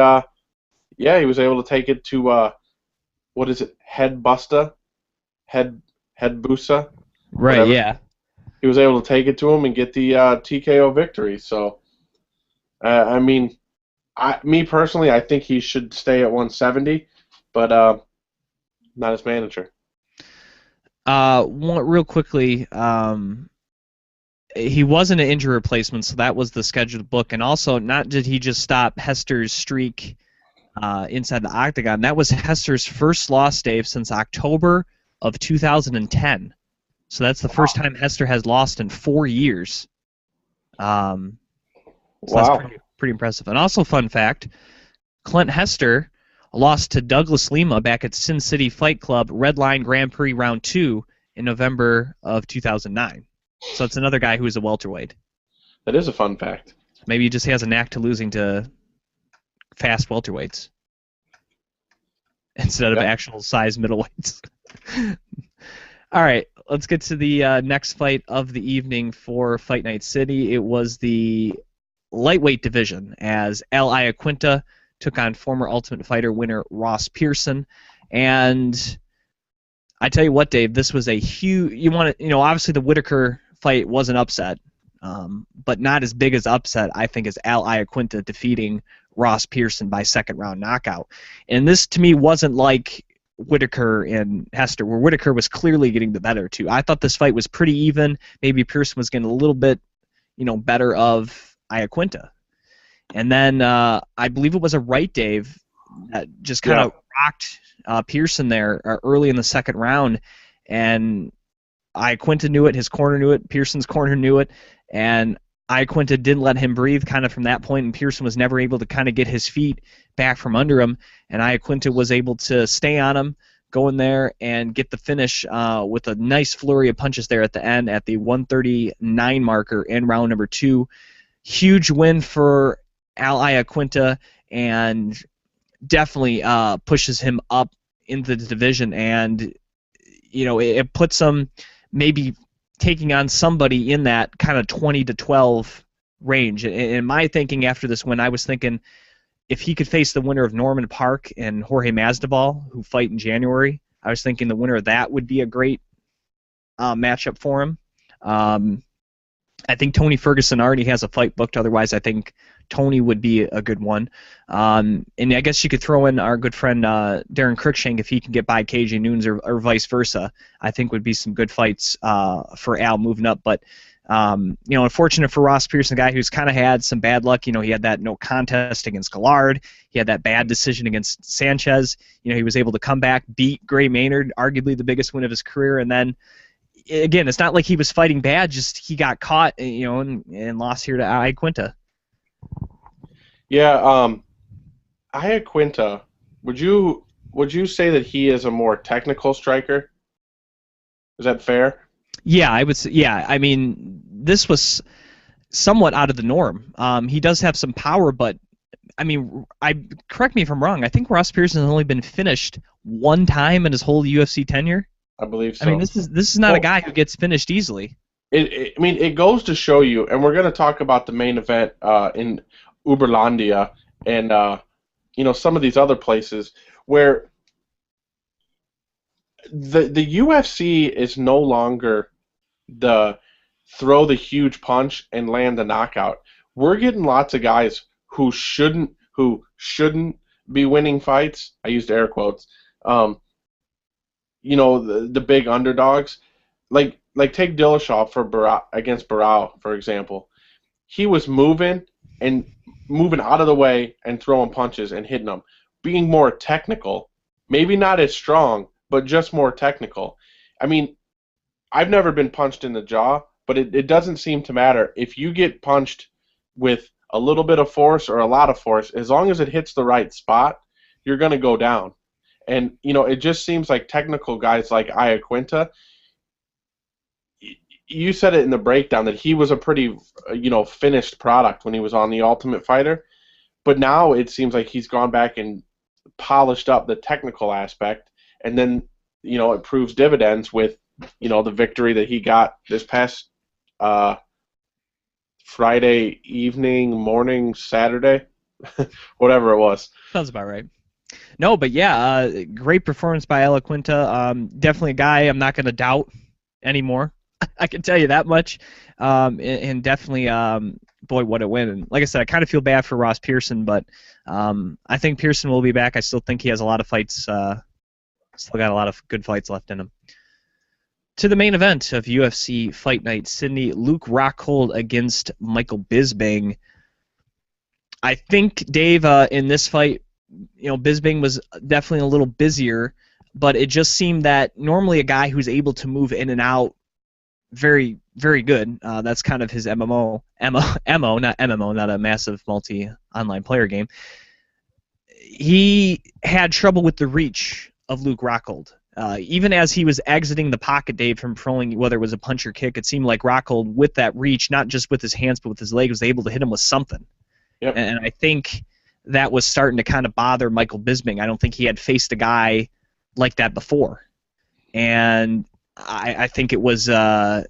yeah, he was able to take it to what is it, head busa, Right. whatever. Yeah. He was able to take it to him and get the TKO victory. So, I mean, me personally, I think he should stay at 170, but not his manager. Real quickly, he wasn't an injury replacement, so that was the scheduled book. And also, not did he just stop Hester's streak inside the octagon. That was Hester's first loss, Dave, since October of 2010. So that's the first time Hester has lost in 4 years. So that's pretty impressive. And also, fun fact, Clint Hester lost to Douglas Lima back at Sin City Fight Club Red Line Grand Prix Round 2 in November of 2009. So it's another guy who is a welterweight. That is a fun fact. Maybe he just has a knack to losing to fast welterweights instead of actual size middleweights. All right, let's get to the next fight of the evening for Fight Night City. It was the lightweight division as Al Iaquinta took on former Ultimate Fighter winner Ross Pearson. And I tell you what, Dave, this was a huge. Obviously the Whitaker fight was an upset, but not as big as upset, I think, as Al Iaquinta defeating Ross Pearson by second round knockout. And this to me wasn't like Whitaker and Hester, where Whitaker was clearly getting the better too. I thought this fight was pretty even. Maybe Pearson was getting a little bit, better of Iaquinta. And then I believe it was a right, Dave, that just kind of rocked Pearson there early in the second round. And Iaquinta knew it, his corner knew it, Pearson's corner knew it, and Iaquinta didn't let him breathe kind of from that point, and Pearson was never able to kind of get his feet back from under him, and Iaquinta was able to stay on him, go in there, and get the finish with a nice flurry of punches there at the end at the 139 marker in round number 2. Huge win for Al Iaquinta, and definitely pushes him up into the division, and it puts him maybe taking on somebody in that kind of 20-12 range. In my thinking after this win, I was thinking if he could face the winner of Norman Park and Jorge Masvidal, who fight in January, I was thinking the winner of that would be a great matchup for him. I think Tony Ferguson already has a fight booked. Otherwise, I think Tony would be a good one. And I guess you could throw in our good friend Darren Cruikshank if he can get by KJ Noons or vice versa. I think would be some good fights for Al moving up. But unfortunate for Ross Pearson, a guy who's kind of had some bad luck. He had that no contest against Gallard. He had that bad decision against Sanchez. He was able to come back, beat Gray Maynard, arguably the biggest win of his career, and then again, it's not like he was fighting bad. Just he got caught, and lost here to Iaquinta. Yeah, Iaquinta. Would you say that he is a more technical striker? Is that fair? Yeah, I would say. Yeah, I mean, this was somewhat out of the norm. He does have some power, but I mean, correct me if I'm wrong. I think Ross Pearson has only been finished one time in his whole UFC tenure. I believe so. I mean, this is not a guy who gets finished easily. It goes to show you, and we're going to talk about the main event in Uberlandia and some of these other places where the UFC is no longer the throw the huge punch and land the knockout. We're getting lots of guys who shouldn't be winning fights. I used air quotes. The big underdogs, like take Dillashaw against Barao, for example. He was moving out of the way and throwing punches and hitting them, being more technical, maybe not as strong, but just more technical. I mean, I've never been punched in the jaw, but it doesn't seem to matter. If you get punched with a little bit of force or a lot of force, as long as it hits the right spot, you're going to go down. And, it just seems like technical guys like Iaquinta, you said it in the breakdown that he was a pretty, finished product when he was on The Ultimate Fighter. But now it seems like he's gone back and polished up the technical aspect, and then, it proves dividends with, the victory that he got this past Friday evening, morning, Saturday, whatever it was. Sounds about right. No, but yeah, great performance by Iaquinta. Definitely a guy I'm not going to doubt anymore. I can tell you that much. And definitely, boy, what a win. And like I said, I kind of feel bad for Ross Pearson, but I think Pearson will be back. I still think he has a lot of fights, still got a lot of good fights left in him. To the main event of UFC Fight Night Sydney, Luke Rockhold against Michael Bisping. I think, Dave, in this fight, Bisping was definitely a little busier, but it just seemed that normally a guy who's able to move in and out very, very good. That's kind of his MO, not MMO, not a massive multi-online player game. He had trouble with the reach of Luke Rockhold. Even as he was exiting the pocket, Dave, from throwing, whether it was a punch or kick, it seemed like Rockhold, with that reach, not just with his hands but with his leg, was able to hit him with something. Yep. And I think that was starting to kind of bother Michael Bisping. I don't think he had faced a guy like that before. And I think it was, kind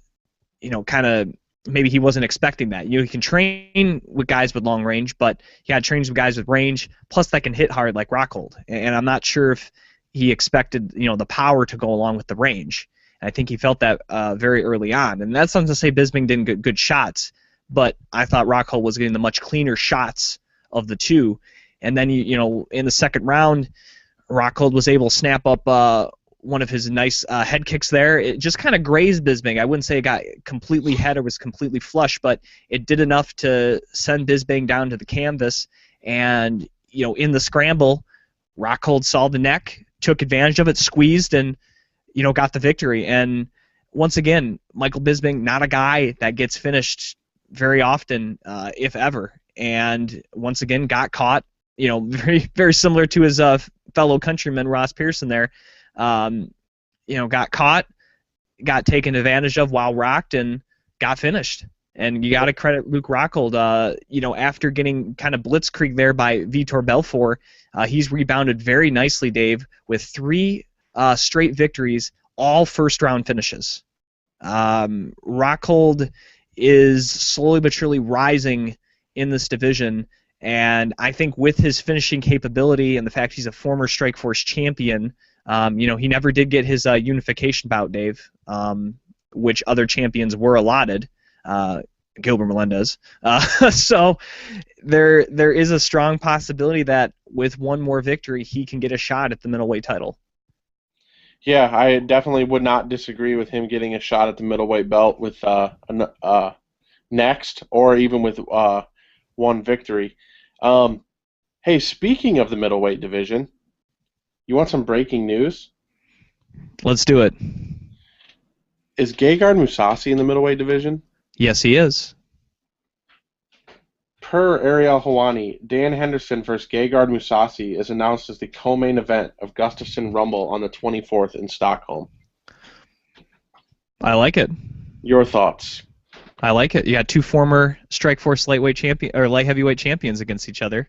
of maybe he wasn't expecting that. He can train with guys with long range, but he had trains with guys with range, plus that can hit hard like Rockhold. And I'm not sure if he expected, the power to go along with the range. And I think he felt that very early on. And that's not to say Bisping didn't get good shots, but I thought Rockhold was getting the much cleaner shots of the two. And then, in the second round, Rockhold was able to snap up one of his nice head kicks there. It just kind of grazed Bisping. I wouldn't say it got completely head or was completely flush, but it did enough to send Bisping down to the canvas. And, in the scramble, Rockhold saw the neck, took advantage of it, squeezed, and, got the victory. And once again, Michael Bisping, not a guy that gets finished very often, if ever. And once again, got caught, very, very similar to his fellow countryman, Ross Pearson there. Got caught, got taken advantage of while rocked, and got finished. And you got to credit Luke Rockhold. After getting kind of blitzkrieg there by Vitor Belfort, he's rebounded very nicely, Dave, with 3 straight victories, all first-round finishes. Rockhold is slowly but surely rising in this division, and I think with his finishing capability and the fact he's a former Strikeforce champion, he never did get his unification bout, Dave, which other champions were allotted. Gilbert Melendez. So there is a strong possibility that with one more victory, he can get a shot at the middleweight title. Yeah, I definitely would not disagree with him getting a shot at the middleweight belt with next, or even with one victory. Hey, speaking of the middleweight division, you want some breaking news? Let's do it. Is Gegard Mousasi in the middleweight division? Yes, he is. Per Ariel Helwani, Dan Henderson versus Gegard Mousasi is announced as the co-main event of Gustafsson Rumble on the 24th in Stockholm. I like it. Your thoughts? I like it. You got 2 former Strikeforce light heavyweight champions against each other,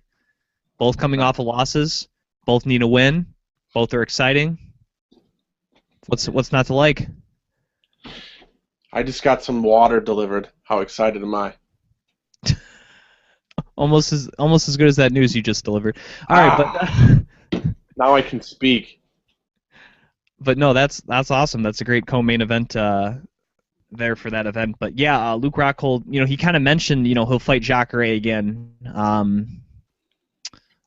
both coming off of losses. Both need a win. Both are exciting. What's not to like? I just got some water delivered. How excited am I? Almost as good as that news you just delivered. All right, but now I can speak. But no, that's awesome. That's a great co-main event there for that event. But yeah, Luke Rockhold, he kind of mentioned, he'll fight Jacare again.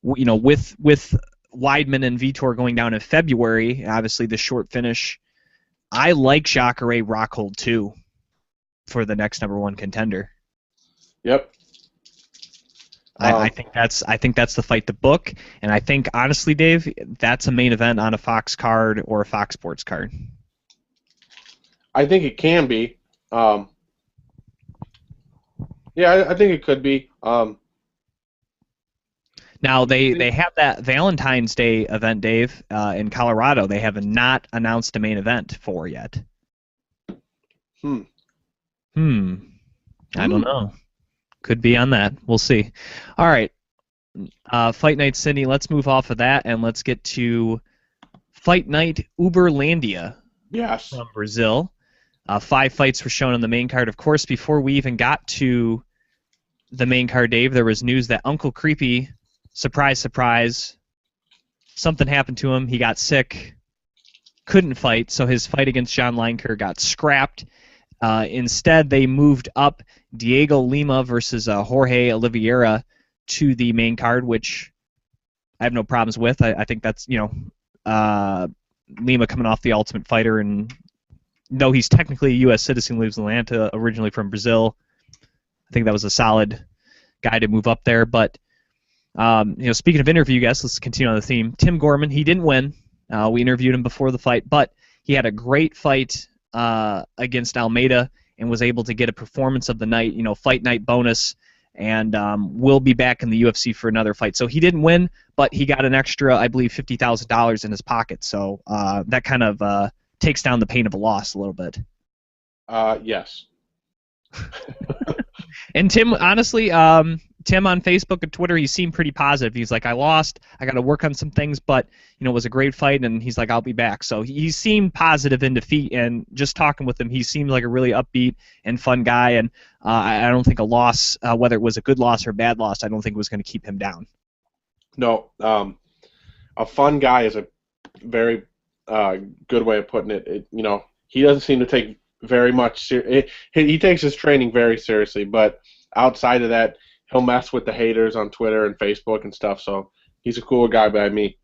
With Weidman and Vitor going down in February, obviously the short finish. I like Jacare Rockhold too for the next #1 contender. Yep. I think that's the fight to book, and I think honestly, Dave, that's a main event on a Fox card or a Fox Sports card. I think it can be. Yeah, I think it could be. Now they have that Valentine's Day event, Dave, in Colorado. They have not announced a main event for yet. Hmm. Hmm. I don't know. Could be on that. We'll see. All right. Fight Night Sydney. Let's move off of that and let's get to Fight Night Uberlandia Yes. from Brazil. 5 fights were shown on the main card. Of course, before we even got to the main card, Dave, there was news that Uncle Creepy, surprise, surprise, something happened to him. He got sick, couldn't fight, so his fight against John Lineker got scrapped. Instead, they moved up Diego Lima versus Jorge Oliveira to the main card, which I have no problems with. I think that's, Lima coming off the Ultimate Fighter, and though he's technically a U.S. citizen, lives in Atlanta, originally from Brazil, I think that was a solid guy to move up there. But, speaking of interview guests, let's continue on the theme. Tim Gorman, he didn't win. We interviewed him before the fight, but he had a great fight against Almeida and was able to get a performance of the night, fight night bonus, and will be back in the UFC for another fight. So he didn't win, but he got an extra, I believe, $50,000 in his pocket. So that kind of takes down the pain of a loss a little bit. Yes. And Tim, honestly, Tim on Facebook and Twitter, he seemed pretty positive. He's like, I lost, I got to work on some things, but it was a great fight, and he's like, I'll be back. So he seemed positive in defeat, and just talking with him, he seemed like a really upbeat and fun guy, and I don't think a loss, whether it was a good loss or a bad loss, I don't think it was going to keep him down. No, a fun guy is a very good way of putting it. He doesn't seem to take very much. He takes his training very seriously, but outside of that, he'll mess with the haters on Twitter and Facebook and stuff. So he's a cool guy by me.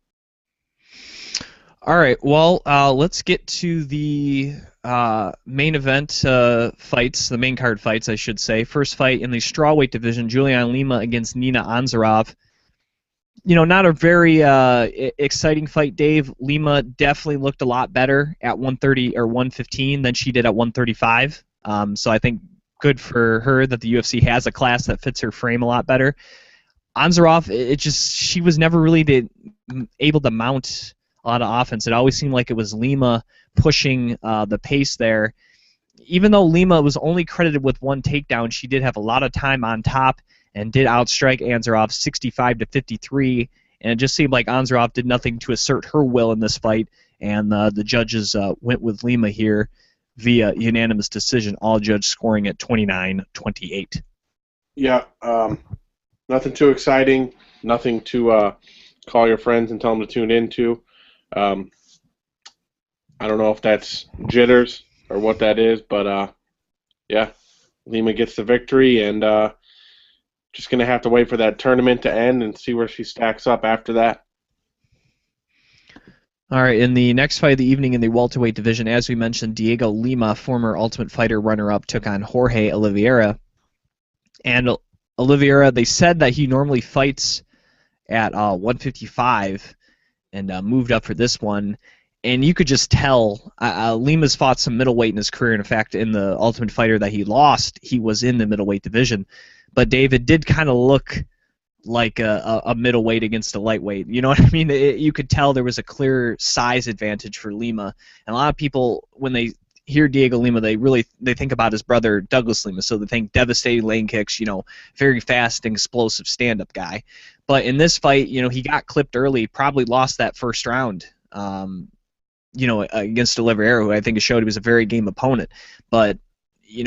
All right, well, let's get to the main event fights, the main card fights, I should say. First fight in the strawweight division, Julian Lima against Nina Anzarov. Not a very exciting fight, Dave. Lima definitely looked a lot better at 130 or 115 than she did at 135. So I think good for her that the UFC has a class that fits her frame a lot better. Anzarov, she was never really able to mount a lot of offense. It always seemed like it was Lima pushing the pace there. Even though Lima was only credited with 1 takedown, she did have a lot of time on top and did outstrike Anzarov 65-53, and it just seemed like Anzarov did nothing to assert her will in this fight, and the judges went with Lima here via unanimous decision, all judges scoring at 29-28. Yeah, nothing too exciting, nothing to call your friends and tell them to tune into. I don't know if that's jitters or what that is, but yeah, Lima gets the victory, and just going to have to wait for that tournament to end and see where she stacks up after that. All right, in the next fight of the evening in the welterweight division, as we mentioned, Diego Lima, former Ultimate Fighter runner-up, took on Jorge Oliveira. And Oliveira, they said that he normally fights at 155 and moved up for this one. And you could just tell Lima's fought some middleweight in his career. In fact, in the Ultimate Fighter that he lost, he was in the middleweight division. But David did kind of look like a middleweight against a lightweight. You know what I mean? You could tell there was a clear size advantage for Lima. And a lot of people, when they hear Diego Lima, they think about his brother Douglas Lima. So they think devastating lane kicks, very fast and explosive stand-up guy. But in this fight, he got clipped early, probably lost that first round. Against Oliveira, who I think showed he was a very game opponent. But,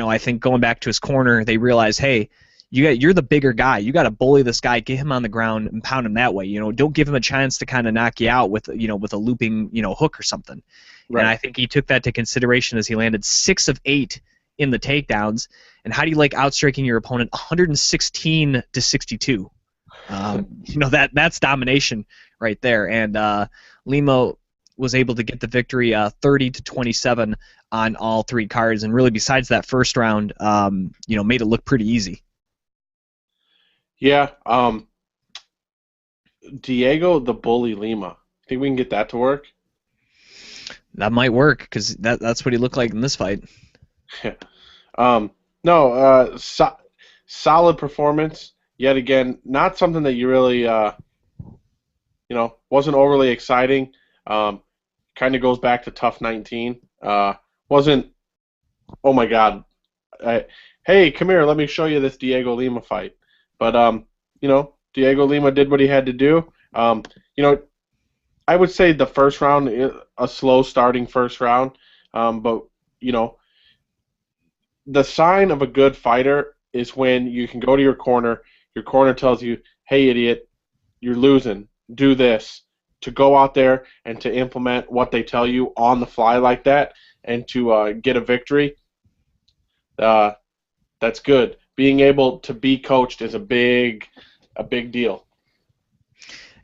I think going back to his corner, they realized, hey, you're the bigger guy. You got to bully this guy, get him on the ground, and pound him that way. Don't give him a chance to kind of knock you out with a looping hook or something. Right. And I think he took that to consideration as he landed 6 of 8 in the takedowns. And how do you like outstriking your opponent 116-62? That's domination right there. And Lima was able to get the victory 30-27 on all 3 cards, and really besides that first round, made it look pretty easy. Yeah, Diego the Bully Lima. Think we can get that to work? That might work, because that's what he looked like in this fight. solid performance. Yet again, not something that you really, wasn't overly exciting. Kind of goes back to Tough 19. Wasn't, oh my God, hey, come here, let me show you this Diego Lima fight. But, Diego Lima did what he had to do. I would say the first round, a slow starting first round. But, the sign of a good fighter is when you can go to your corner tells you, hey, idiot, you're losing, do this. To go out there and to implement what they tell you on the fly like that and to get a victory, that's good. Being able to be coached is a big deal.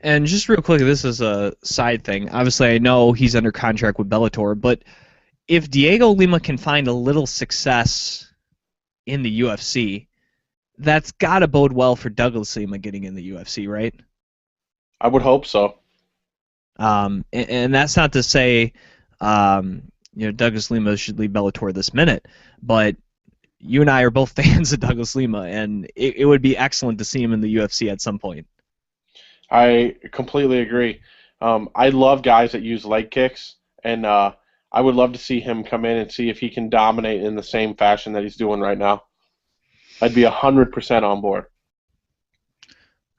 And just real quick, this is a side thing. Obviously, I know he's under contract with Bellator, but if Diego Lima can find a little success in the UFC, that's got to bode well for Douglas Lima getting in the UFC, right? I would hope so. And that's not to say, Douglas Lima should leave Bellator this minute, but you and I are both fans of Douglas Lima, and it would be excellent to see him in the UFC at some point. I completely agree. I love guys that use leg kicks, and I would love to see him come in and see if he can dominate in the same fashion that he's doing right now. I'd be 100% on board.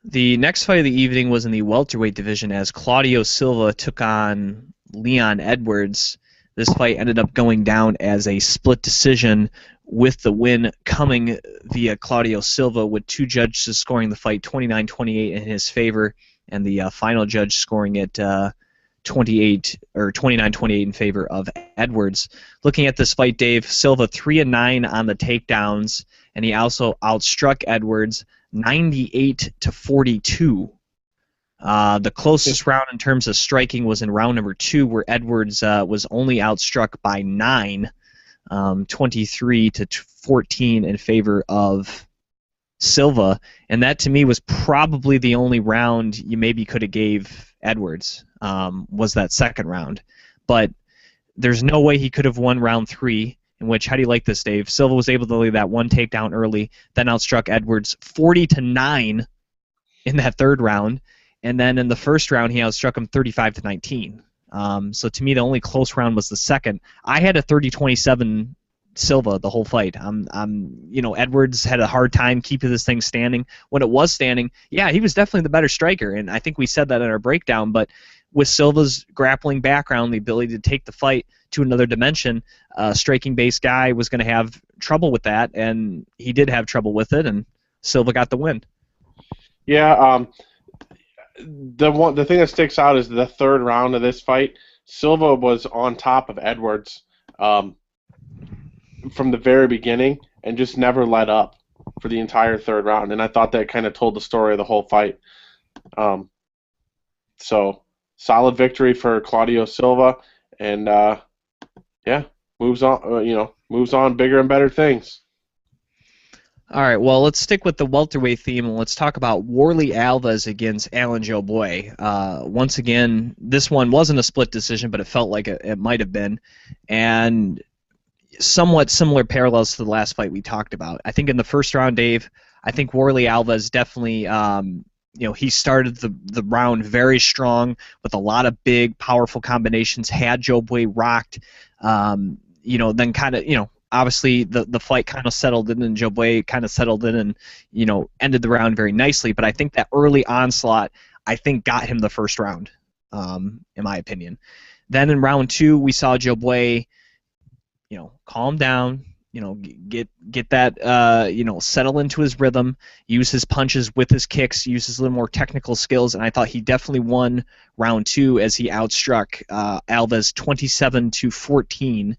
The next fight of the evening was in the welterweight division as Claudio Silva took on Leon Edwards. This fight ended up going down as a split decision, with the win coming via Claudio Silva, with two judges scoring the fight 29-28 in his favor, and the final judge scoring it 29-28 in favor of Edwards. Looking at this fight, Dave, Silva 3-9 on the takedowns, and he also outstruck Edwards 98-42. The closest round in terms of striking was in round number 2, where Edwards was only outstruck by 9, 23-14 in favor of Silva, and that to me was probably the only round you maybe could have gave Edwards, was that second round. But there's no way he could have won round 3. In which, how do you like this, Dave? Silva was able to lay that one takedown early, then outstruck Edwards 40-9 in that third round, and then in the first round he outstruck him 35-19. So to me, the only close round was the second. I had a 30-27 Silva the whole fight. Edwards had a hard time keeping this thing standing. When it was standing, yeah, he was definitely the better striker, and I think we said that in our breakdown. But with Silva's grappling background, the ability to take the fight to another dimension, a striking-based guy was going to have trouble with that, and he did have trouble with it, and Silva got the win. Yeah, the thing that sticks out is the third round of this fight. Silva was on top of Edwards from the very beginning and just never let up for the entire third round, and I thought that kind of told the story of the whole fight. So solid victory for Claudio Silva, and moves on bigger and better things. All right, well, let's stick with the welterweight theme, and let's talk about Warley Alves against Alan Joboy. Once again, this one wasn't a split decision, but it felt like it might have been, and somewhat similar parallels to the last fight we talked about. I think in the first round, Dave, I think Warley Alves definitely, he started the round very strong with a lot of big, powerful combinations, had Joboy rocked, then kind of, obviously the fight kind of settled in, and Joboy kind of settled in and, ended the round very nicely. But I think that early onslaught, I think, got him the first round, in my opinion. Then in round 2, we saw Joboy, calm down, get that, settle into his rhythm, use his punches with his kicks, use his little more technical skills, and I thought he definitely won round 2 as he outstruck Alves 27-14.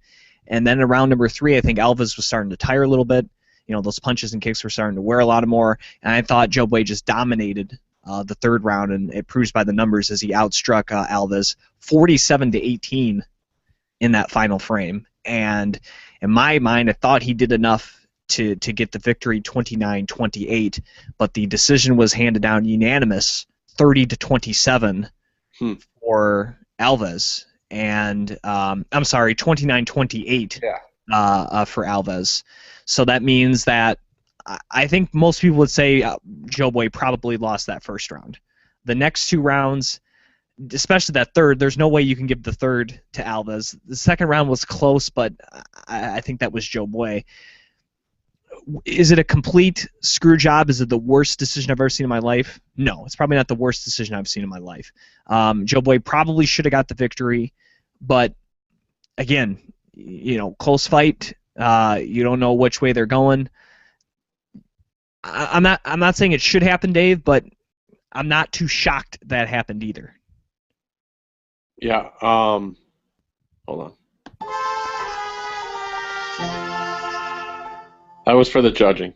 And then in round number 3, I think Alves was starting to tire a little bit. Those punches and kicks were starting to wear a lot more, and I thought Joboy just dominated the third round, and it proves by the numbers as he outstruck Alves 47-18 in that final frame. And in my mind, I thought he did enough to get the victory 29-28, but the decision was handed down unanimous 30-27 for Alves. And I'm sorry, 29-28 for Alves. So that means that I think most people would say Joe Boy probably lost that first round. The next 2 rounds, especially that third, there's no way you can give the third to Alves. The second round was close, but I think that was Joe Boy. Is it a complete screw job? Is it the worst decision I've ever seen in my life? No, it's probably not the worst decision I've seen in my life. Joe Boy probably should have got the victory, but again, close fight. You don't know which way they're going. I'm not saying it should happen, Dave, but I'm not too shocked that happened either. Yeah. Hold on. That was for the judging.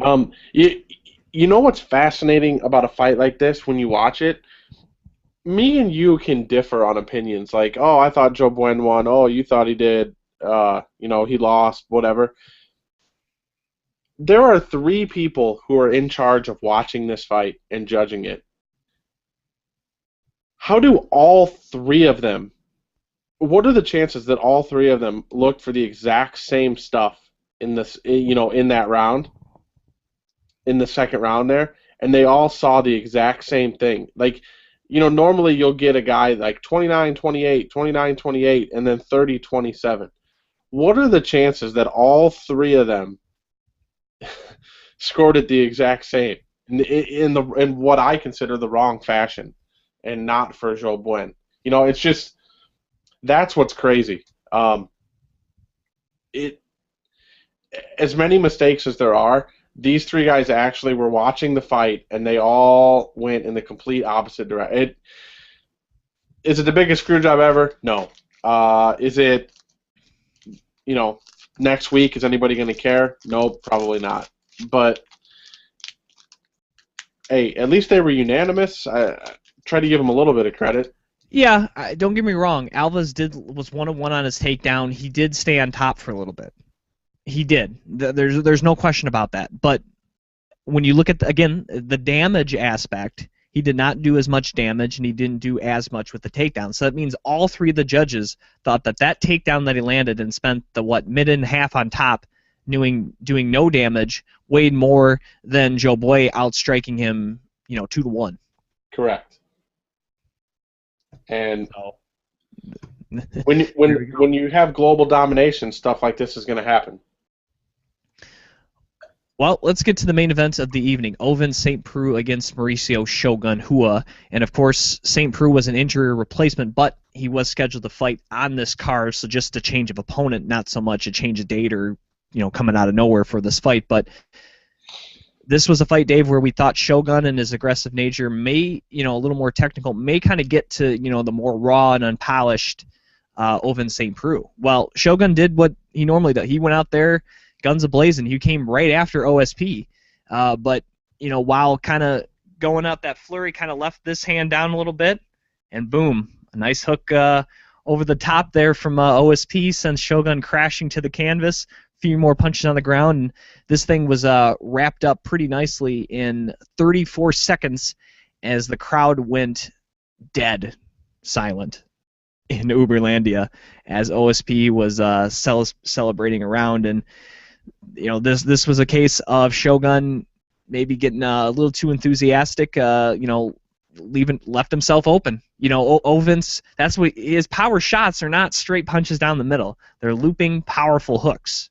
You know what's fascinating about a fight like this when you watch it? Me and you can differ on opinions. Like, oh, I thought Joe Buen won. Oh, you thought he did. He lost. Whatever. There are 3 people who are in charge of watching this fight and judging it. How do all 3 of them? What are the chances that all 3 of them looked for the exact same stuff in this, in that round, in the second round there, and they all saw the exact same thing? Like, normally you'll get a guy like 29-28, 29-28, and then 30-27. What are the chances that all 3 of them scored it the exact same in what I consider the wrong fashion, and not for Joe Buen? It's just. That's what's crazy. As many mistakes as there are, these 3 guys actually were watching the fight, and they all went in the complete opposite direction. Is it the biggest screw job ever? No. Is it, next week, is anybody going to care? No, probably not. But, hey, at least they were unanimous. I try to give them a little bit of credit. Yeah, don't get me wrong. Alves was 1-1 on his takedown. He did stay on top for a little bit. He did. There's no question about that. But when you look at the damage aspect, he did not do as much damage, and he didn't do as much with the takedown. So that means all 3 of the judges thought that takedown that he landed and spent the minute and a half on top, doing no damage, weighed more than Joe Boy outstriking him, 2-1. Correct. And when you have global domination, stuff like this is going to happen. Well, let's get to the main event of the evening. Ovince St. Preux against Mauricio Shogun Hua. And, of course, St. Preux was an injury replacement, but he was scheduled to fight on this card, so just a change of opponent, not so much a change of date or, coming out of nowhere for this fight. But this was a fight, Dave, where we thought Shogun and his aggressive nature may, a little more technical, may kind of get to, the more raw and unpolished Ovince St. Preux. Well, Shogun did what he normally does. He went out there, guns a-blazing. He came right after OSP. But, while kind of going out that flurry, kind of left this hand down a little bit, and boom, a nice hook over the top there from OSP sends Shogun crashing to the canvas. Few more punches on the ground, and this thing was wrapped up pretty nicely in 34 seconds as the crowd went dead silent in Uberlandia as OSP was celebrating around. And this was a case of Shogun maybe getting a little too enthusiastic, left himself open. Ovince, that's what his power shots are, not straight punches down the middle. They're looping powerful hooks.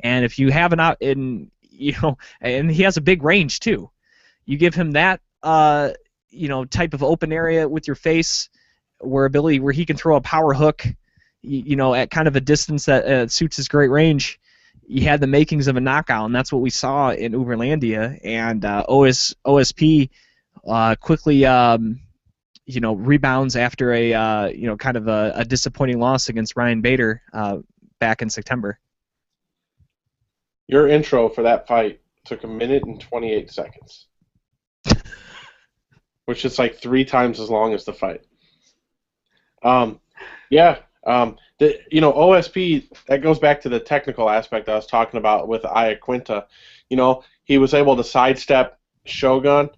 And if you have and he has a big range too. You give him that, type of open area with your face, where he can throw a power hook, at kind of a distance that suits his great range. He had the makings of a knockout, and that's what we saw in Uberlandia. And OSP quickly, rebounds after a, kind of a disappointing loss against Ryan Bader back in September. Your intro for that fight took 1 minute and 28 seconds, which is like 3 times as long as the fight. OSP, that goes back to the technical aspect I was talking about with Iaquinta. He was able to sidestep Shogun,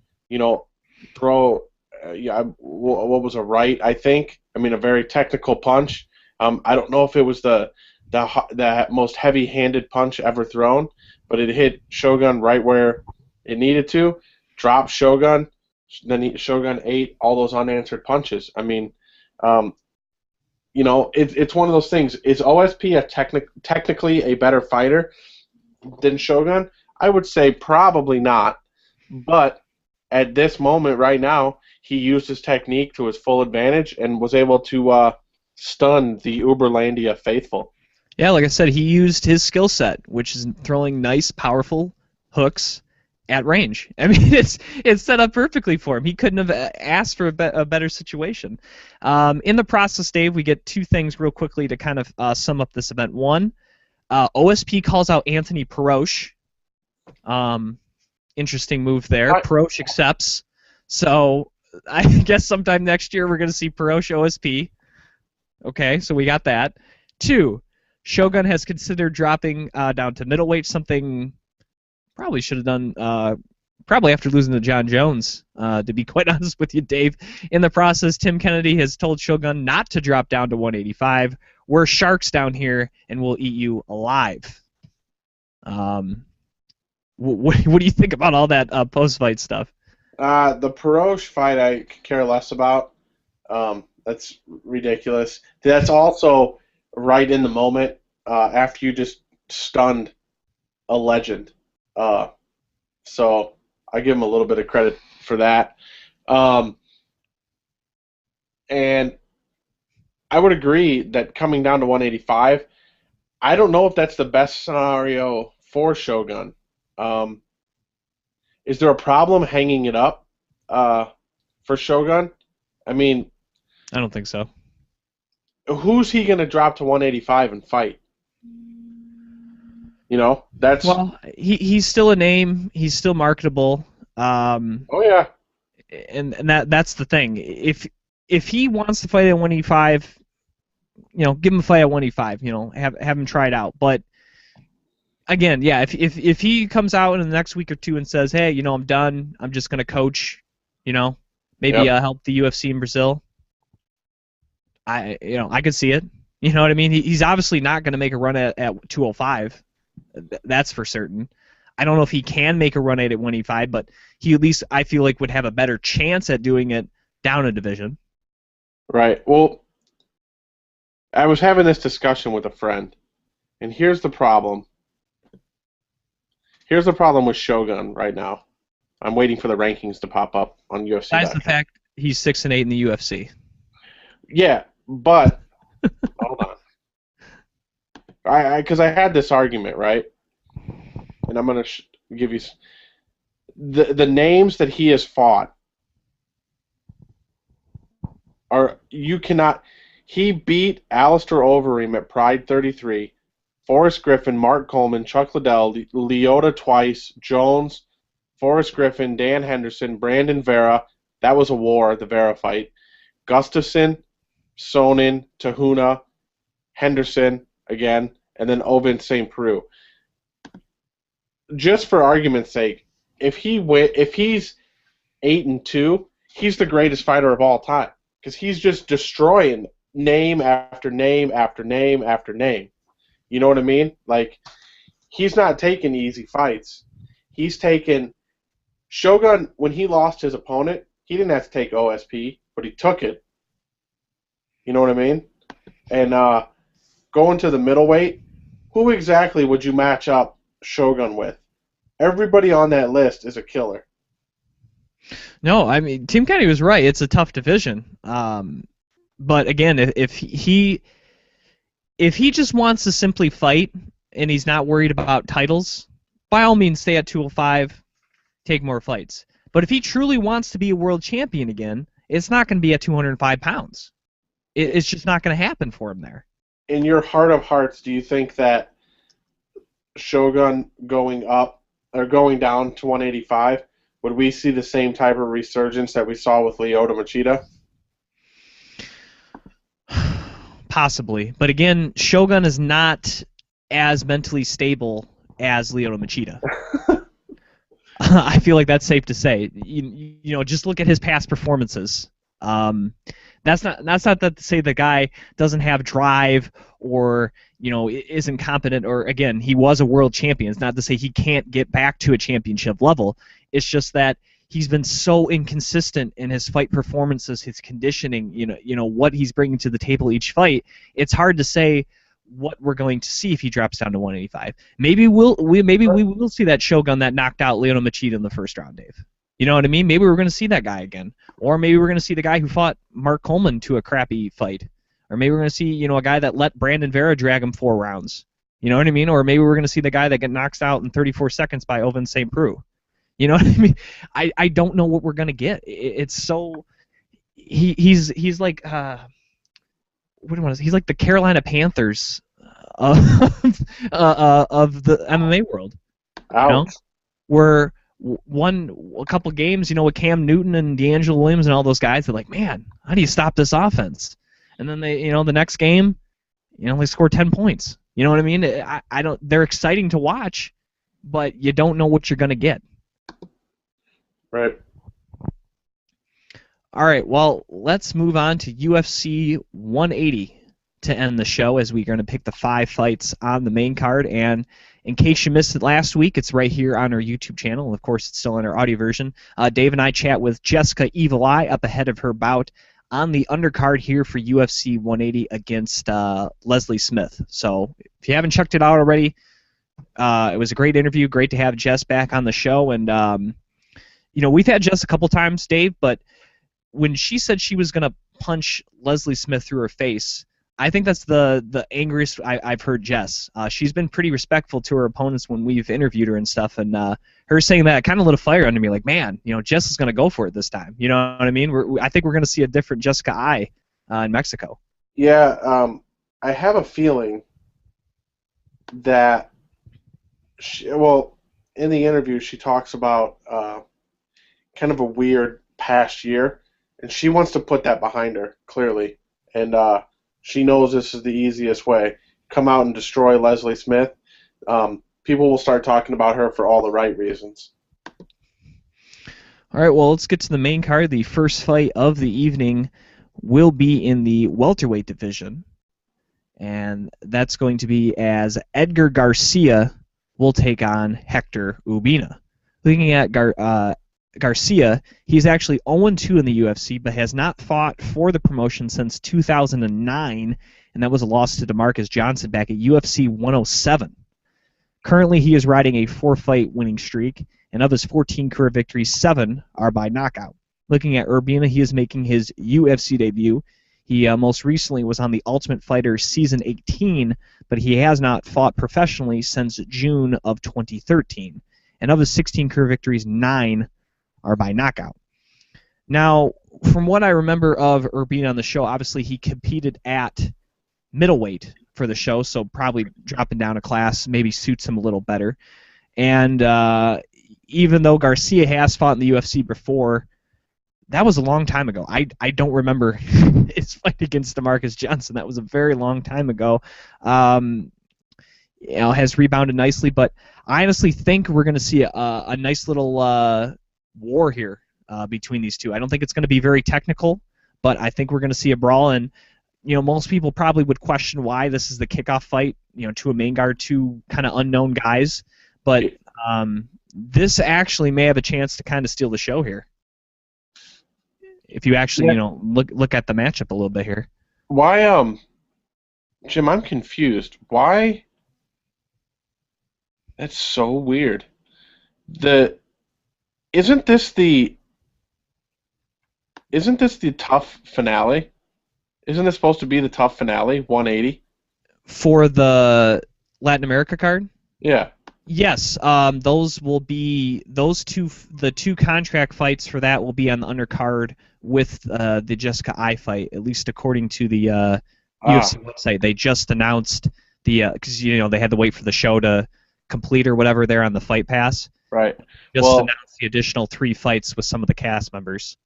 throw, what was a right, I think. I mean, a very technical punch. I don't know if it was the the most heavy-handed punch ever thrown, but it hit Shogun right where it needed to. Dropped Shogun, then Shogun ate all those unanswered punches. I mean, it's one of those things. Is OSP technically a better fighter than Shogun? I would say probably not, but at this moment right now, he used his technique to his full advantage and was able to stun the Uberlandia faithful. Yeah, like I said, he used his skill set, which is throwing nice, powerful hooks at range. I mean, it's set up perfectly for him. He couldn't have asked for a better situation. In the process, Dave, we get two things real quickly to kind of sum up this event. One, OSP calls out Anthony Perosh. Interesting move there. Perosh accepts. So I guess sometime next year we're going to see Perosh OSP. Okay, so we got that. Two, Shogun has considered dropping down to middleweight, something probably should have done probably after losing to John Jones, to be quite honest with you, Dave. In the process, Tim Kennedy has told Shogun not to drop down to 185. We're sharks down here, and we'll eat you alive. What do you think about all that post-fight stuff? The Perosh fight I could care less about. That's ridiculous. That's also right in the moment after you just stunned a legend. So I give him a little bit of credit for that. And I would agree that coming down to 185, I don't know if that's the best scenario for Shogun. Is there a problem hanging it up for Shogun? I mean, I don't think so. Who's he going to drop to 185 and fight? That's well. He's still a name. He's still marketable. Oh yeah. And that's the thing. If he wants to fight at 185, give him a fight at 185. Have him try it out. But again, yeah, if he comes out in the next week or two and says, hey, I'm done. I'm just gonna coach. Maybe help the UFC in Brazil. I could see it. You know what I mean? He's obviously not going to make a run at 205. That's for certain. I don't know if he can make a run at 185, but he at least, I feel like, would have a better chance at doing it down a division. Right. Well, I was having this discussion with a friend, and here's the problem. Here's the problem with Shogun right now. I'm waiting for the rankings to pop up on UFC. Besides the fact he's 6-8 in the UFC. Yeah, but hold on. Because I had this argument, right? And I'm going to give you the names that he has fought are, you cannot. He beat Alistair Overeem at Pride 33, Forrest Griffin, Mark Coleman, Chuck Liddell, Lyoto twice, Jones, Forrest Griffin, Dan Henderson, Brandon Vera. That was a war, the Vera fight. Gustafson, Sonnen, Tahuna, Henderson again, and then Ovin St. Preux. Just for argument's sake, if he's 8-2, he's the greatest fighter of all time because he's just destroying name after name after name after name. You know what I mean? Like, he's not taking easy fights. He's taken Shogun when he lost his opponent. He didn't have to take OSP, but he took it. You know what I mean? And going to the middleweight, who exactly would you match up Shogun with? Everybody on that list is a killer. No, I mean, Tim Kennedy was right. It's a tough division. But again, if he just wants to simply fight and he's not worried about titles, by all means stay at 205, take more fights. But if he truly wants to be a world champion again, it's not going to be at 205 pounds. It's just not going to happen for him there. In your heart of hearts, do you think that Shogun going up or going down to 185, would we see the same type of resurgence that we saw with Lyoto Machida? Possibly. But again, Shogun is not as mentally stable as Lyoto Machida. I feel like that's safe to say. Just look at his past performances. That's not that to say the guy doesn't have drive or isn't competent, or again, he was a world champion. It's not to say he can't get back to a championship level. It's just that he's been so inconsistent in his fight performances, his conditioning, what he's bringing to the table each fight. It's hard to say what we're going to see if he drops down to 185. Maybe we will see that Shogun that knocked out Leonel Machida in the first round, Dave. You know what I mean? Maybe we're going to see that guy again. Or maybe we're going to see the guy who fought Mark Coleman to a crappy fight. Or maybe we're going to see, a guy that let Brandon Vera drag him 4 rounds. You know what I mean? Or maybe we're going to see the guy that gets knocked out in 34 seconds by Ovince St. Preux. You know what I mean? I don't know what we're going to get. It's so... He's like... he's like the Carolina Panthers of the MMA world. Ouch. Where won a couple games, with Cam Newton and D'Angelo Williams and all those guys. They're like, man, how do you stop this offense? And then they, the next game, they score 10 points. You know what I mean? I don't. They're exciting to watch, but you don't know what you're gonna get. Right. All right. Well, let's move on to UFC 180 to end the show, as we're going to pick the 5 fights on the main card. And in case you missed it last week, it's right here on our YouTube channel. Of course, it's still in our audio version. Dave and I chat with Jessica Evil Eye up ahead of her bout on the undercard here for UFC 180 against Leslie Smith. So if you haven't checked it out already, it was a great interview. Great to have Jess back on the show. And, we've had Jess a couple times, Dave, but when she said she was going to punch Leslie Smith through her face, I think that's the angriest I've heard Jess. She's been pretty respectful to her opponents when we've interviewed her and stuff, and her saying that kind of lit a fire under me, like, man, Jess is going to go for it this time. You know what I mean? I think we're going to see a different Jessica Eye in Mexico. Yeah, I have a feeling that, in the interview she talks about kind of a weird past year, and she wants to put that behind her, clearly. And she knows this is the easiest way. Come out and destroy Leslie Smith. People will start talking about her for all the right reasons. All right, well, let's get to the main card. The first fight of the evening will be in the welterweight division. And that's going to be as Edgar Garcia will take on Hector Urbina. Looking at Garcia, he's actually 0-2 in the UFC, but has not fought for the promotion since 2009, and that was a loss to DeMarcus Johnson back at UFC 107. Currently, he is riding a 4-fight winning streak, and of his 14 career victories, 7 are by knockout. Looking at Urbina, he is making his UFC debut. He most recently was on the Ultimate Fighter Season 18, but he has not fought professionally since June of 2013. And of his 16 career victories, 9 are by knockout. Now, from what I remember of Urbina on the show, obviously he competed at middleweight for the show, so probably dropping down a class maybe suits him a little better. And even though Garcia has fought in the UFC before, that was a long time ago. I don't remember his fight against DeMarcus Johnson. That was a very long time ago. Has rebounded nicely, but I honestly think we're going to see a nice little war here between these two. I don't think it's going to be very technical, but I think we're going to see a brawl. And most people probably would question why this is the kickoff fight, to a main guard, two kind of unknown guys. But this actually may have a chance to kind of steal the show here, if you actually look at the matchup a little bit here. Why, Jim? I'm confused. Why? That's so weird. Isn't this the tough finale? Isn't this supposed to be the tough finale, 180? For the Latin America card? Yeah. Yes, those will be the two contract fights for that will be on the undercard with the Jessica Eye fight, at least according to the UFC website. They just announced because they had to wait for the show to complete or whatever there on the Fight Pass. Right. Just announced the additional 3 fights with some of the cast members.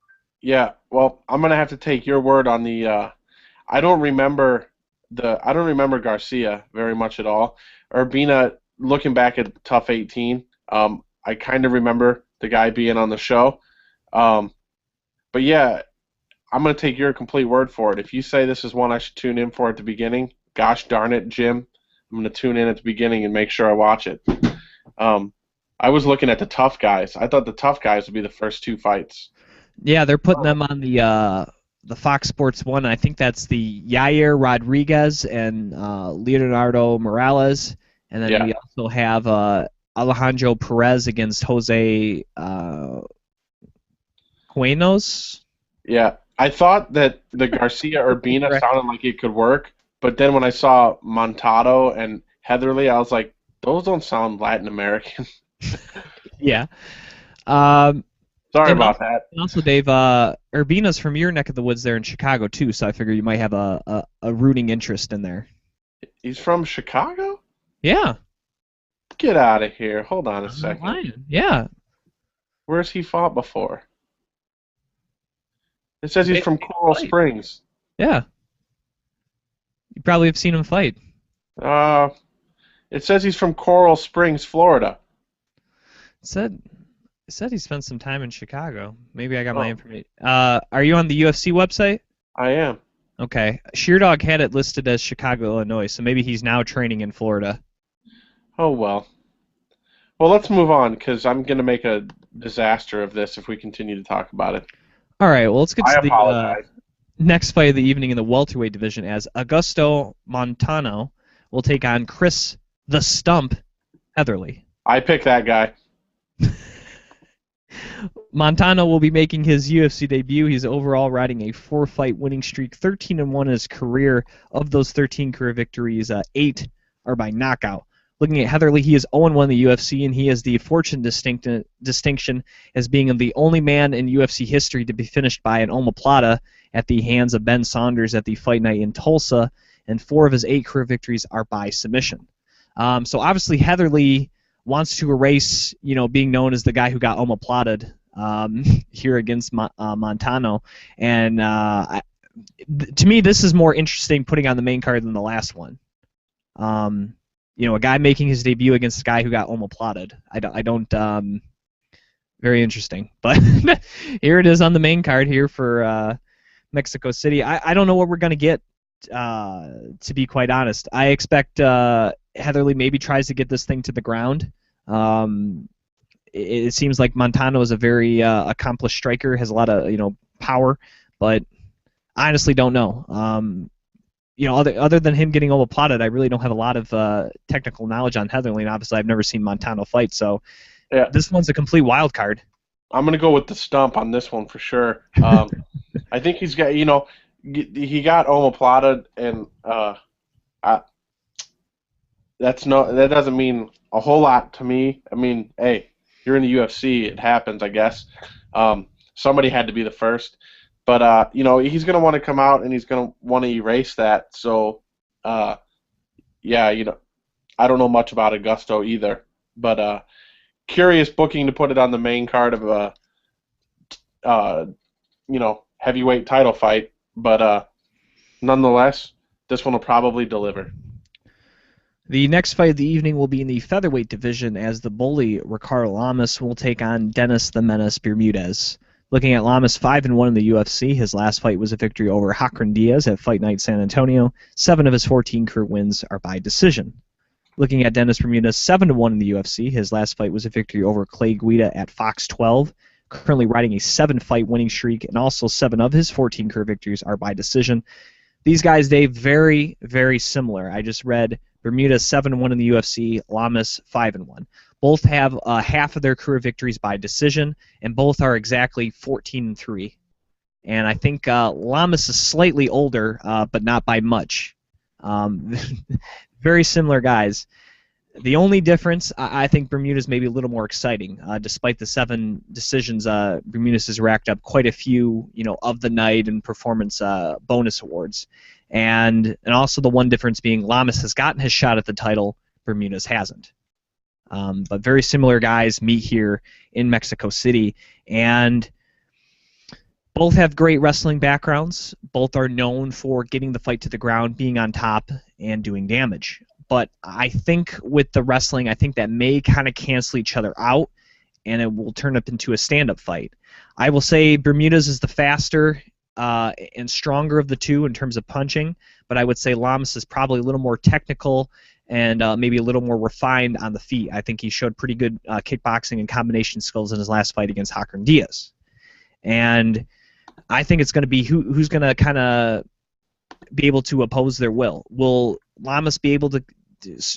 Yeah. Well, I'm gonna have to take your word on the. I don't remember Garcia very much at all. Urbina, looking back at Tough 18, I kind of remember the guy being on the show. But yeah, I'm going to take your complete word for it. If you say this is one I should tune in for at the beginning, gosh darn it, Jim, I'm going to tune in at the beginning and make sure I watch it. I was looking at the tough guys. I thought the tough guys would be the first 2 fights. Yeah, they're putting them on the Fox Sports 1. I think that's the Yair Rodriguez and Leonardo Morales. And then we also have Alejandro Perez against Jose Cuenos. Yeah, I thought that the Garcia Urbina sounded like it could work, but then when I saw Montado and Heatherly, I was like, those don't sound Latin American. Yeah. Sorry about that. And also, Dave, Urbina's from your neck of the woods there in Chicago, too, so I figure you might have a rooting interest in there. He's from Chicago? Yeah. Get out of here. Hold on a second. Lying. Yeah. Where's he fought before? It says he's from Coral Springs. Yeah. You probably have seen him fight. It says he's from Coral Springs, Florida. It said he spent some time in Chicago. Maybe I got my information. Are you on the UFC website? I am. Okay. Sheerdog had it listed as Chicago, Illinois, so maybe he's now training in Florida. Oh, well. Well, let's move on, because I'm going to make a disaster of this if we continue to talk about it. All right, well, let's get to the next fight of the evening in the welterweight division, as Augusto Montano will take on Chris the Stump Heatherly. I picked that guy. Montano will be making his UFC debut. He's overall riding a 4-fight winning streak, 13-1 in his career. Of those 13 career victories, 8 are by knockout. Looking at Heatherly, he is 0-1 in the UFC, and he has the fortunate distinction as being the only man in UFC history to be finished by an omoplata at the hands of Ben Saunders at the Fight Night in Tulsa, and 4 of his 8 career victories are by submission. So obviously Heatherly wants to erase, being known as the guy who got omoplated here against Montano, and to me this is more interesting putting on the main card than the last one. A guy making his debut against a guy who got omoplated. I don't very interesting. But here it is on the main card here for Mexico City. I don't know what we're going to get, to be quite honest. I expect Heatherly maybe tries to get this thing to the ground. It seems like Montano is a very accomplished striker, has a lot of power, but I honestly don't know. Other than him getting omoplated, I really don't have a lot of technical knowledge on Heatherly, and obviously I've never seen Montano fight, so this one's a complete wild card. I'm going to go with the Stump on this one for sure. I think he's got, he got omoplated, and that doesn't mean a whole lot to me. I mean, hey, you're in the UFC, it happens, I guess. Somebody had to be the first. But, he's going to want to come out and he's going to want to erase that. So, I don't know much about Augusto either. But curious booking to put it on the main card of a, heavyweight title fight. But nonetheless, this one will probably deliver. The next fight of the evening will be in the featherweight division, as the bully Ricardo Lamas will take on Dennis the Menace Bermudez. Looking at Lamas, 5-1 in the UFC. His last fight was a victory over Hakron Diaz at Fight Night San Antonio. 7 of his 14 career wins are by decision. Looking at Dennis Bermudez, 7-1 in the UFC. His last fight was a victory over Clay Guida at Fox 12. Currently riding a 7-fight winning streak, and also 7 of his 14 career victories are by decision. These guys, Dave, very, very similar. I just read Bermudez 7-1 in the UFC, Lamas 5-1. Both have half of their career victories by decision, and both are exactly 14-3. And I think Lamas is slightly older, but not by much. Very similar guys. The only difference, I think Bermudez may be a little more exciting. Despite the 7 decisions, Bermudez has racked up quite a few, of the night and performance bonus awards. And also the one difference being Lamas has gotten his shot at the title, Bermudez hasn't. But very similar guys meet here in Mexico City, and both have great wrestling backgrounds. Both are known for getting the fight to the ground, being on top, and doing damage. But I think with the wrestling, I think that may kind of cancel each other out, and it will turn up into a stand-up fight. I will say Bermudez is the faster, and stronger of the two in terms of punching, but I would say Lamas is probably a little more technical and maybe a little more refined on the feet. I think he showed pretty good kickboxing and combination skills in his last fight against Hakron Diaz. And I think it's going to be who's going to kind of be able to oppose their will. Will Lamas be able to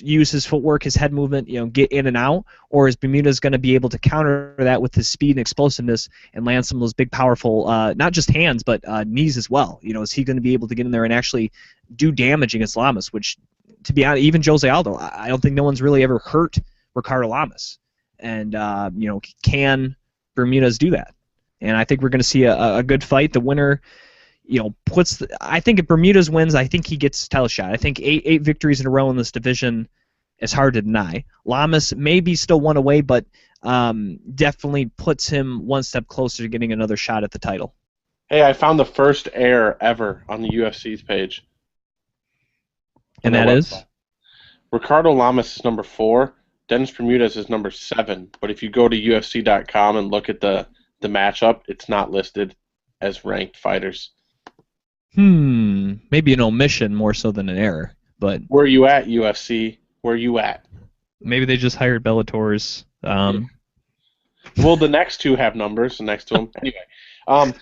use his footwork, his head movement, get in and out, or is Bermudez going to be able to counter that with his speed and explosiveness and land some of those big, powerful, not just hands, but knees as well? Is he going to be able to get in there and actually do damage against Lamas, which, to be honest, even Jose Aldo, I don't think no one's really ever hurt Ricardo Lamas. And, can Bermudez do that? And I think we're going to see a good fight. The winner, I think if Bermudez wins, I think he gets a title shot. I think eight victories in a row in this division is hard to deny. Lamas may be still one away, but definitely puts him one step closer to getting another shot at the title. Hey, I found the first error ever on the UFC's page. And that is? Ricardo Lamas is number 4. Dennis Bermudez is number 7. But if you go to UFC.com and look at the matchup, it's not listed as ranked fighters. Maybe an omission more so than an error. But where you at, UFC? Where you at? Maybe they just hired Bellator's. Well, the next two have numbers next to them. Anyway,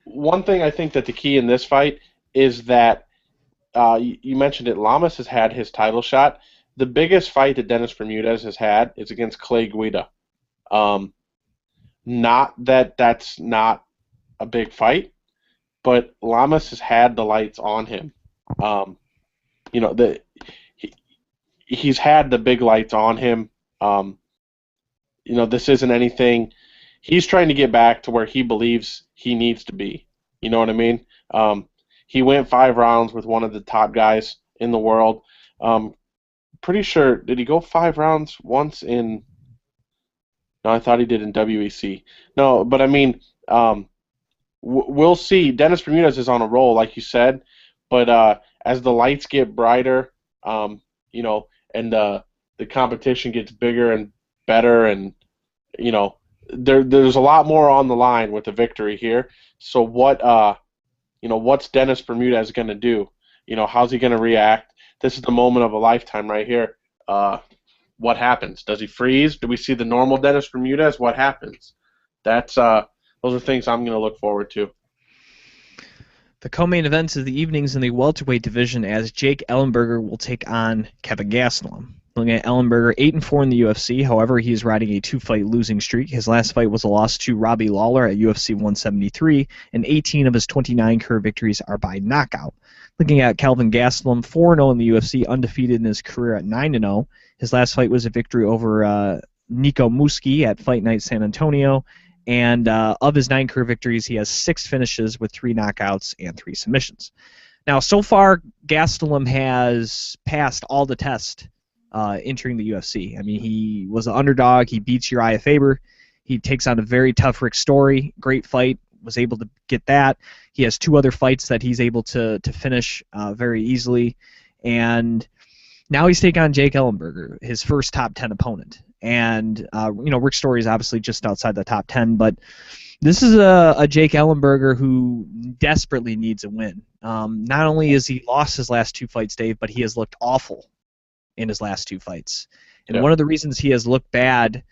one thing I think that the key in this fight is that you mentioned it. Lamas has had his title shot. The biggest fight that Dennis Bermudez has had is against Clay Guida. Not that that's not a big fight, but Lamas has had the lights on him. He's had the big lights on him. This isn't anything. He's trying to get back to where he believes he needs to be. You know what I mean? He went 5 rounds with one of the top guys in the world. Pretty sure, did he go 5 rounds once in... No, I thought he did in WEC. No, but I mean, we'll see. Dennis Bermudez is on a roll, like you said, but as the lights get brighter, and the competition gets bigger and better, and there's a lot more on the line with the victory here. So what's Dennis Bermudez going to do? How's he going to react? This is the moment of a lifetime right here. What happens? Does he freeze? Do we see the normal Dennis Bermudez? What happens? Those are things I'm going to look forward to. The co-main events of the evenings in the welterweight division as Jake Ellenberger will take on Kevin Gastelum. Looking at Ellenberger, 8-4 in the UFC. However, he is riding a 2-fight losing streak. His last fight was a loss to Robbie Lawler at UFC 173, and 18 of his 29 career victories are by knockout. Looking at Kelvin Gastelum, 4-0 in the UFC, undefeated in his career at 9-0. His last fight was a victory over Nico Muski at Fight Night San Antonio. And of his 9 career victories, he has 6 finishes with 3 knockouts and 3 submissions. Now, so far, Gastelum has passed all the tests entering the UFC. I mean, he was an underdog. He beats Uriah Faber. He takes on a very tough Rick Story. Great fight. Was able to get that. He has 2 other fights that he's able to finish very easily. And now he's taking on Jake Ellenberger, his first top 10 opponent. And, Rick Story is obviously just outside the top 10, but this is a Jake Ellenberger who desperately needs a win. Not only has he lost his last 2 fights, Dave, but he has looked awful in his last 2 fights. And one of the reasons he has looked bad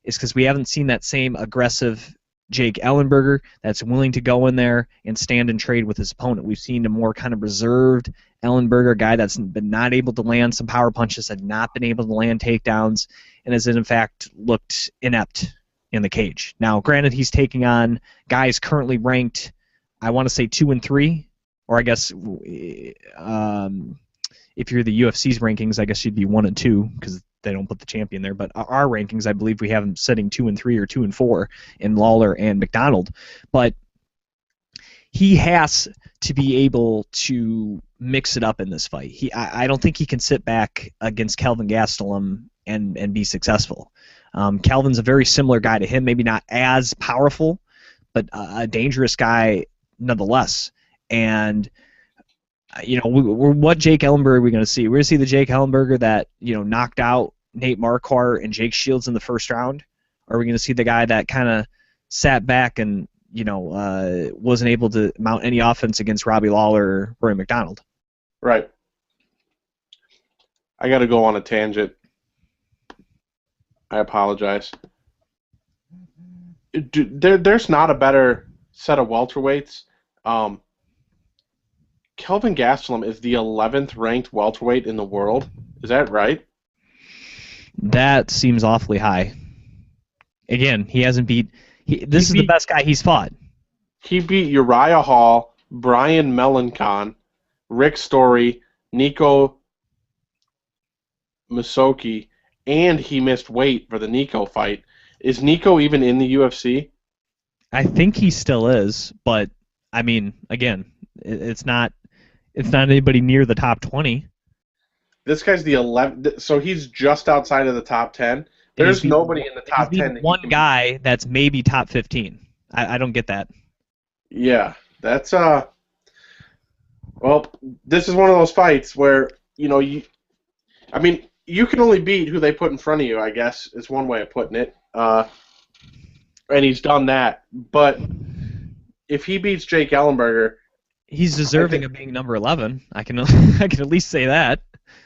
is because we haven't seen that same aggressive Jake Ellenberger that's willing to go in there and stand and trade with his opponent. We've seen a more kind of reserved Ellenberger, guy that's been not able to land some power punches, had not been able to land takedowns, and has in fact looked inept in the cage. Now, granted, he's taking on guys currently ranked, I want to say 2 and 3, or I guess if you're the UFC's rankings, I guess you'd be 1 and 2 because they don't put the champion there. But our rankings, I believe we have him sitting 2 and 3 or 2 and 4 in Lawler and McDonald. But he has to be able to mix it up in this fight. I don't think he can sit back against Kelvin Gastelum and be successful. Calvin's a very similar guy to him, maybe not as powerful, but a dangerous guy nonetheless. And what Jake Ellenberger are we going to see? We're going to see the Jake Ellenberger that knocked out Nate Marquardt and Jake Shields in the first round, or are we going to see the guy that kind of sat back and wasn't able to mount any offense against Robbie Lawler or Rory McDonald. Right. I got to go on a tangent. I apologize. There's not a better set of welterweights. Kelvin Gastelum is the 11th ranked welterweight in the world. Is that right? That seems awfully high. Again, he hasn't beat. This is the best guy he's fought. He beat Uriah Hall, Brian Melancon, Rick Story, Nico Musoki, and he missed weight for the Nico fight. Is Nico even in the UFC? I think he still is, but I mean, again, it's not anybody near the top 20. This guy's the 11th, so he's just outside of the top 10. There's nobody in the top 10. One guy that's maybe top 15. I don't get that. Yeah, that's well, this is one of those fights where you can only beat who they put in front of you, I guess, is one way of putting it. And he's done that. But if he beats Jake Ellenberger, he's deserving of being number 11. I can at least say that.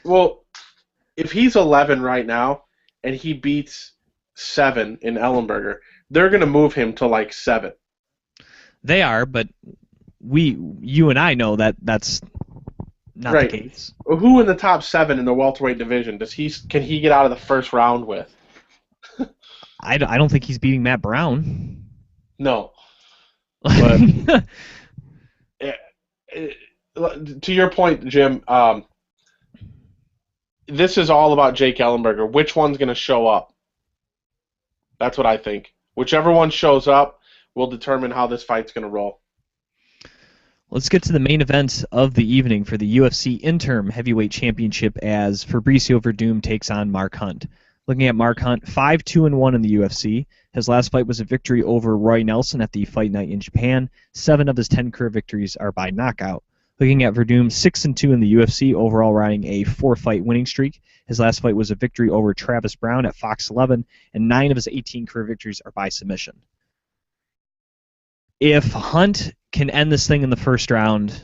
Well, if he's 11 right now and he beats 7 in Ellenberger, they're going to move him to like 7. They are, but you and I know that that's not the case. Who in the top 7 in the welterweight division can he get out of the first round with? I don't think he's beating Matt Brown. No. But to your point, Jim, this is all about Jake Ellenberger. Which one's going to show up? That's what I think. Whichever one shows up will determine how this fight's going to roll. Let's get to the main event of the evening for the UFC Interim Heavyweight Championship as Fabricio Verdum takes on Mark Hunt. Looking at Mark Hunt, 5-2-1 in the UFC. His last fight was a victory over Roy Nelson at the Fight Night in Japan. 7 of his 10 career victories are by knockout. Looking at Verdum, 6-2 in the UFC, overall riding a 4-fight winning streak. His last fight was a victory over Travis Brown at Fox 11, and 9 of his 18 career victories are by submission. If Hunt can end this thing in the first round,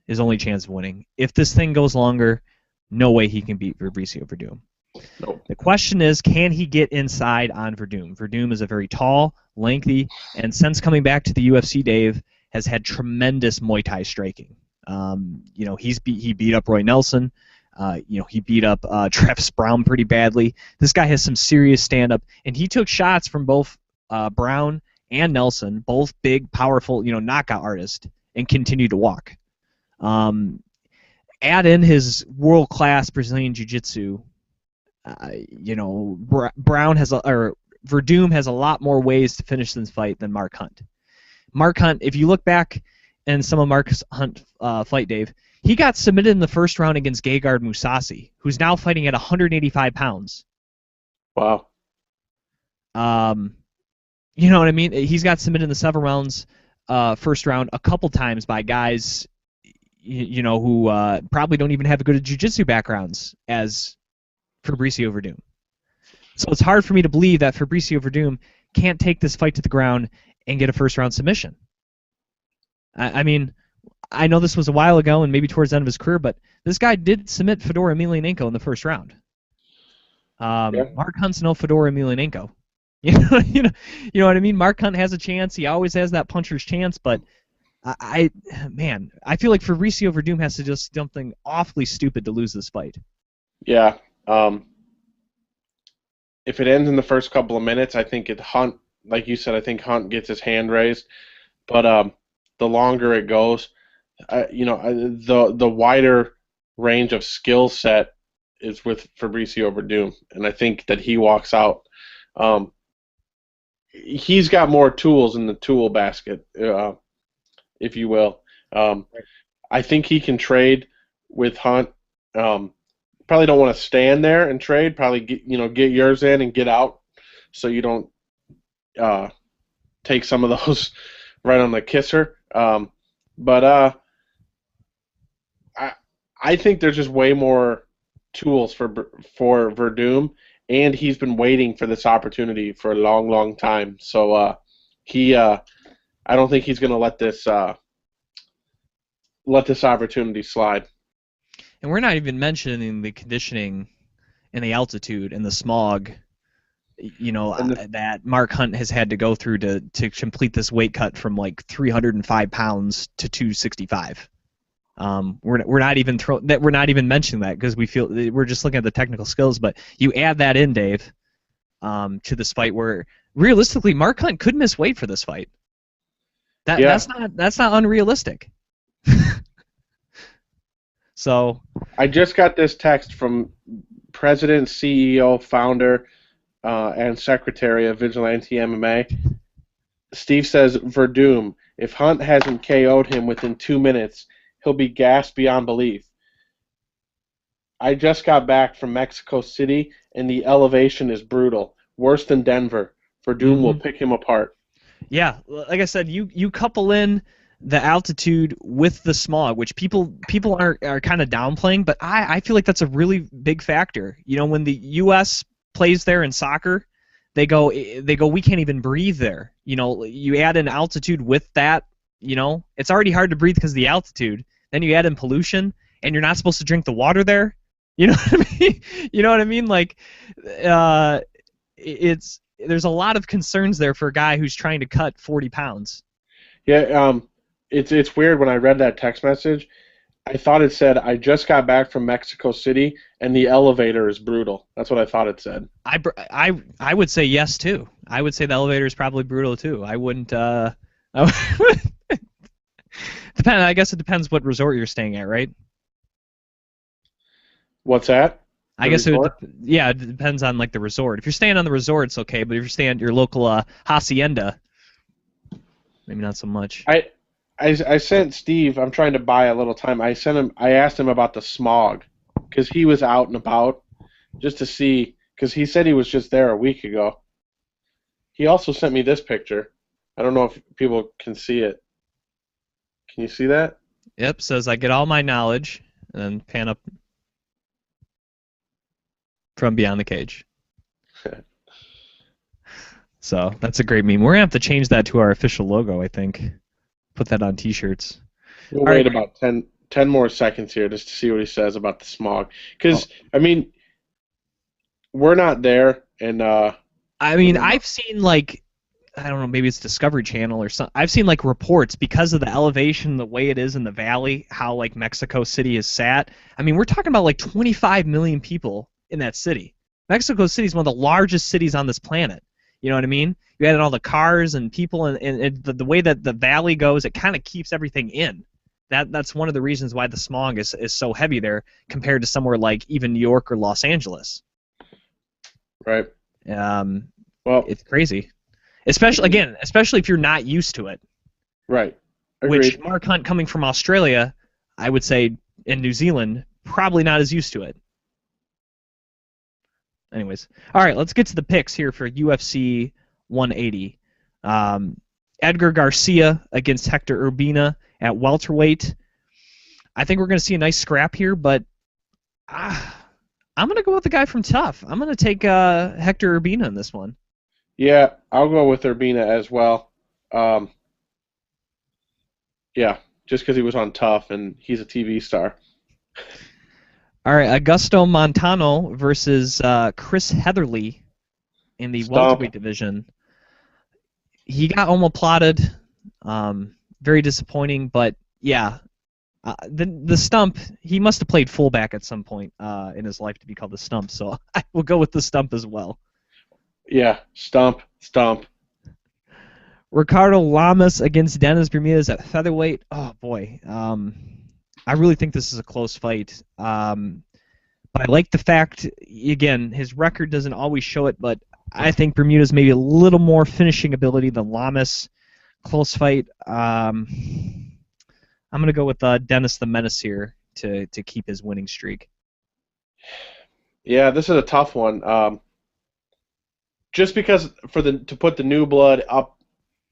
his only chance of winning. If this thing goes longer, no way he can beat Fabricio Verdum. Nope. The question is, can he get inside on Verdum? Verdum is a very tall, lengthy, and since coming back to the UFC, Dave, has had tremendous Muay Thai striking. He beat up Roy Nelson. He beat up Travis Brown pretty badly. This guy has some serious stand-up, and he took shots from both Brown and Nelson, both big, powerful, knockout artists, and continued to walk. Add in his world-class Brazilian Jiu-Jitsu. Verdum has a lot more ways to finish this fight than Mark Hunt. Mark Hunt, if you look back in some of Mark Hunt's fight, Dave, he got submitted in the first round against Gegard Mousasi, who's now fighting at 185 pounds. Wow. You know what I mean? He's got submitted in the 7 rounds first round a couple times by guys who probably don't even have good jiu-jitsu backgrounds as Fabricio Verdum. So it's hard for me to believe that Fabricio Verdum can't take this fight to the ground and get a first-round submission. I mean, I know this was a while ago and maybe towards the end of his career, but this guy did submit Fedor Emelianenko in the first round. Mark Hunt's no Fedor Emelianenko. You know what I mean? Mark Hunt has a chance. He always has that puncher's chance, but I feel like Fabricio Verdum has to do something awfully stupid to lose this fight. Yeah. If it ends in the first couple of minutes, I think Hunt, like you said, I think Hunt gets his hand raised. But the longer it goes, the wider range of skill set is with Fabricio Verdum, and I think that he walks out. He's got more tools in the tool basket, if you will. I think he can trade with Hunt. Probably don't want to stand there and trade. Probably get yours in and get out, so you don't take some of those right on the kisser. But I think there's just way more tools for Verdum, and he's been waiting for this opportunity for a long, long time. So he I don't think he's going to let this opportunity slide. And we're not even mentioning the conditioning and the altitude and the smog, that Mark Hunt has had to go through to complete this weight cut from like 305 pounds to 265. We're not even mentioning that because we're just looking at the technical skills. But you add that in, Dave, to this fight where realistically Mark Hunt could miss weight for this fight. That's not unrealistic. So I just got this text from President, CEO, founder, and secretary of Vigilante MMA. Steve says, Verdum, if Hunt hasn't KO'd him within 2 minutes, he'll be gassed beyond belief. I just got back from Mexico City, and the elevation is brutal. Worse than Denver. Verdum will pick him apart. Yeah, like I said, you couple in the altitude with the smog, which people are kind of downplaying, but I feel like that's a really big factor. When the U.S. plays there in soccer, they go we can't even breathe there. You add in altitude with that, it's already hard to breathe because of the altitude. Then you add in pollution, and you're not supposed to drink the water there. You know what I mean? You know what I mean? Like, there's a lot of concerns there for a guy who's trying to cut 40 pounds. Yeah, it's weird when I read that text message. I thought it said, I just got back from Mexico City, and the elevator is brutal. That's what I thought it said. I would say yes, too. I would say the elevator is probably brutal, too. I wouldn't... I guess it depends what resort you're staying at, right? What's that? I guess it depends on like the resort. If you're staying on the resort, it's okay, but if you're staying at your local hacienda, maybe not so much. I sent Steve. I'm trying to buy a little time. I asked him about the smog because he was out and about just to see, because he said he was just there a week ago. He also sent me this picture. I don't know if people can see it. Can you see that? Yep, says I get all my knowledge, and then pan up from beyond the cage. So that's a great meme. We're going to have to change that to our official logo, I think. Put that on T-shirts. We'll wait about 10 more seconds here just to see what he says about the smog. Because, I mean, we're not there. And I've seen, like, I don't know, maybe it's Discovery Channel or something. I've seen, like, reports because of the elevation, the way it is in the valley, how, like, Mexico City is sat. I mean, we're talking about, like, 25 million people in that city. Mexico City is one of the largest cities on this planet. You know what I mean? You add in all the cars and people, and the way that the valley goes, it kind of keeps everything in. That's one of the reasons why the smog is so heavy there compared to somewhere like even New York or Los Angeles. Right. Well, it's crazy. Especially if you're not used to it. Right. Agreed. Which Mark Hunt coming from Australia, I would say in New Zealand, probably not as used to it. Anyways, all right, let's get to the picks here for UFC 180. Edgar Garcia against Hector Urbina at welterweight. I think we're going to see a nice scrap here, but I'm going to go with the guy from Tough. I'm going to take Hector Urbina in this one. Yeah, I'll go with Urbina as well. Yeah, just because he was on Tough and he's a TV star. All right, Augusto Montano versus Chris Heatherly in the welterweight division. He got omoplated. Very disappointing, but yeah. The stump, he must have played fullback at some point in his life to be called the stump, so I will go with the stump as well. Yeah, stump. Ricardo Lamas against Dennis Bermudez at featherweight. Oh, boy. I really think this is a close fight. But I like the fact, again, his record doesn't always show it, but I think Bermudez maybe a little more finishing ability than Lamas. Close fight. I'm going to go with Dennis the Menace here to keep his winning streak. Yeah, this is a tough one. Just because to put the new blood up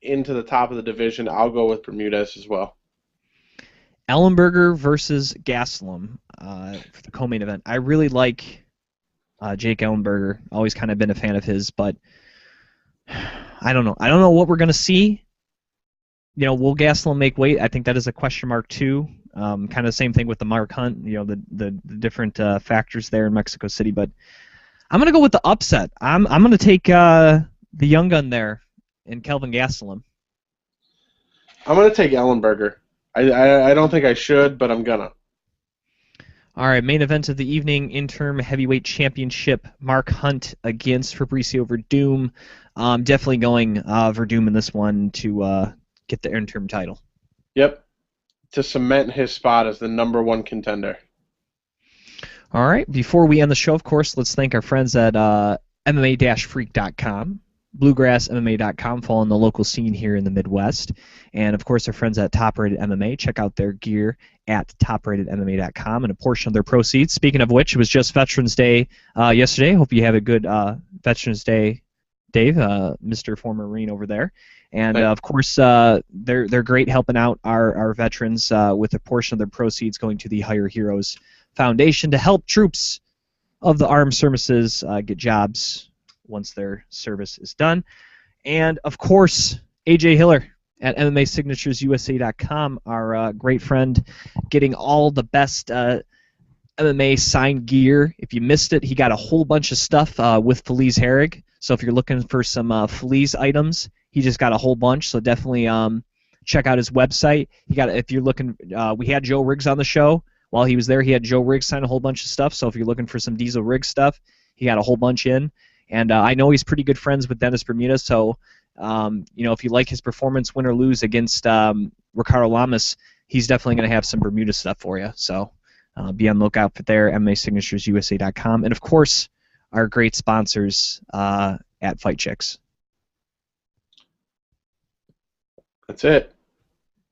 into the top of the division, I'll go with Bermudez as well. Ellenberger versus Gastelum for the co-main event. I really like Jake Ellenberger. Always kind of been a fan of his, but I don't know. I don't know what we're going to see. Will Gastelum make weight? I think that is a question mark too. Kind of the same thing with the Mark Hunt. The different factors there in Mexico City. But I'm gonna go with the upset. I'm gonna take the young gun there in Kelvin Gastelum. I'm gonna take Ellenberger. I don't think I should, but I'm gonna. All right, main event of the evening, interim heavyweight championship. Mark Hunt against Fabricio Verdum. Definitely going Verdum in this one to get the interim title. Yep, to cement his spot as the #1 contender. All right, before we end the show, of course, let's thank our friends at MMA-Freak.com, BluegrassMMA.com, following the local scene here in the Midwest, and of course our friends at Top Rated MMA. Check out their gear at TopRatedMMA.com, and a portion of their proceeds. Speaking of which, it was just Veterans Day yesterday. Hope you have a good Veterans Day, Dave, Mr. Former Marine over there. And of course, they're great helping out our veterans with a portion of their proceeds going to the Hire Heroes Foundation to help troops of the armed services get jobs once their service is done. And of course, AJ Hiller at MMASignaturesUSA.com, our great friend, getting all the best MMA signed gear. If you missed it, he got a whole bunch of stuff with Felice Herrig. So if you're looking for some Felice items, he just got a whole bunch. So definitely check out his website. If you're looking, we had Joe Riggs on the show. While he was there, he had Joe Riggs sign a whole bunch of stuff. So if you're looking for some Diesel Riggs stuff, he got a whole bunch in. And I know he's pretty good friends with Dennis Bermuda. So if you like his performance, win or lose against Ricardo Lamas, he's definitely going to have some Bermuda stuff for you. So be on the lookout for there, MMASignaturesUSA.com. And of course, our great sponsors at Fight Chicks. That's it.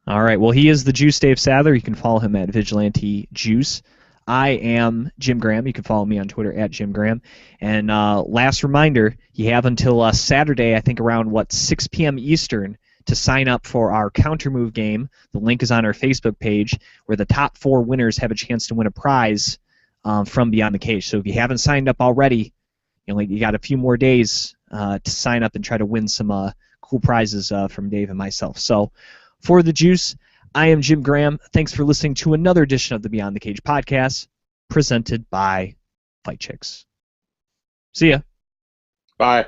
All right. Well, he is the Juice Dave Sadler. You can follow him at Vigilante Juice. I am Jim Graham. You can follow me on Twitter at Jim Graham. And last reminder, you have until Saturday, I think around 6 p.m. Eastern, to sign up for our counter move game. The link is on our Facebook page, where the top 4 winners have a chance to win a prize from Beyond the Cage. So if you haven't signed up already, you got a few more days to sign up and try to win some cool prizes from Dave and myself. So for the Juice, I am Jim Graham. Thanks for listening to another edition of the Beyond the Cage podcast, presented by Fight Chicks. See ya. Bye.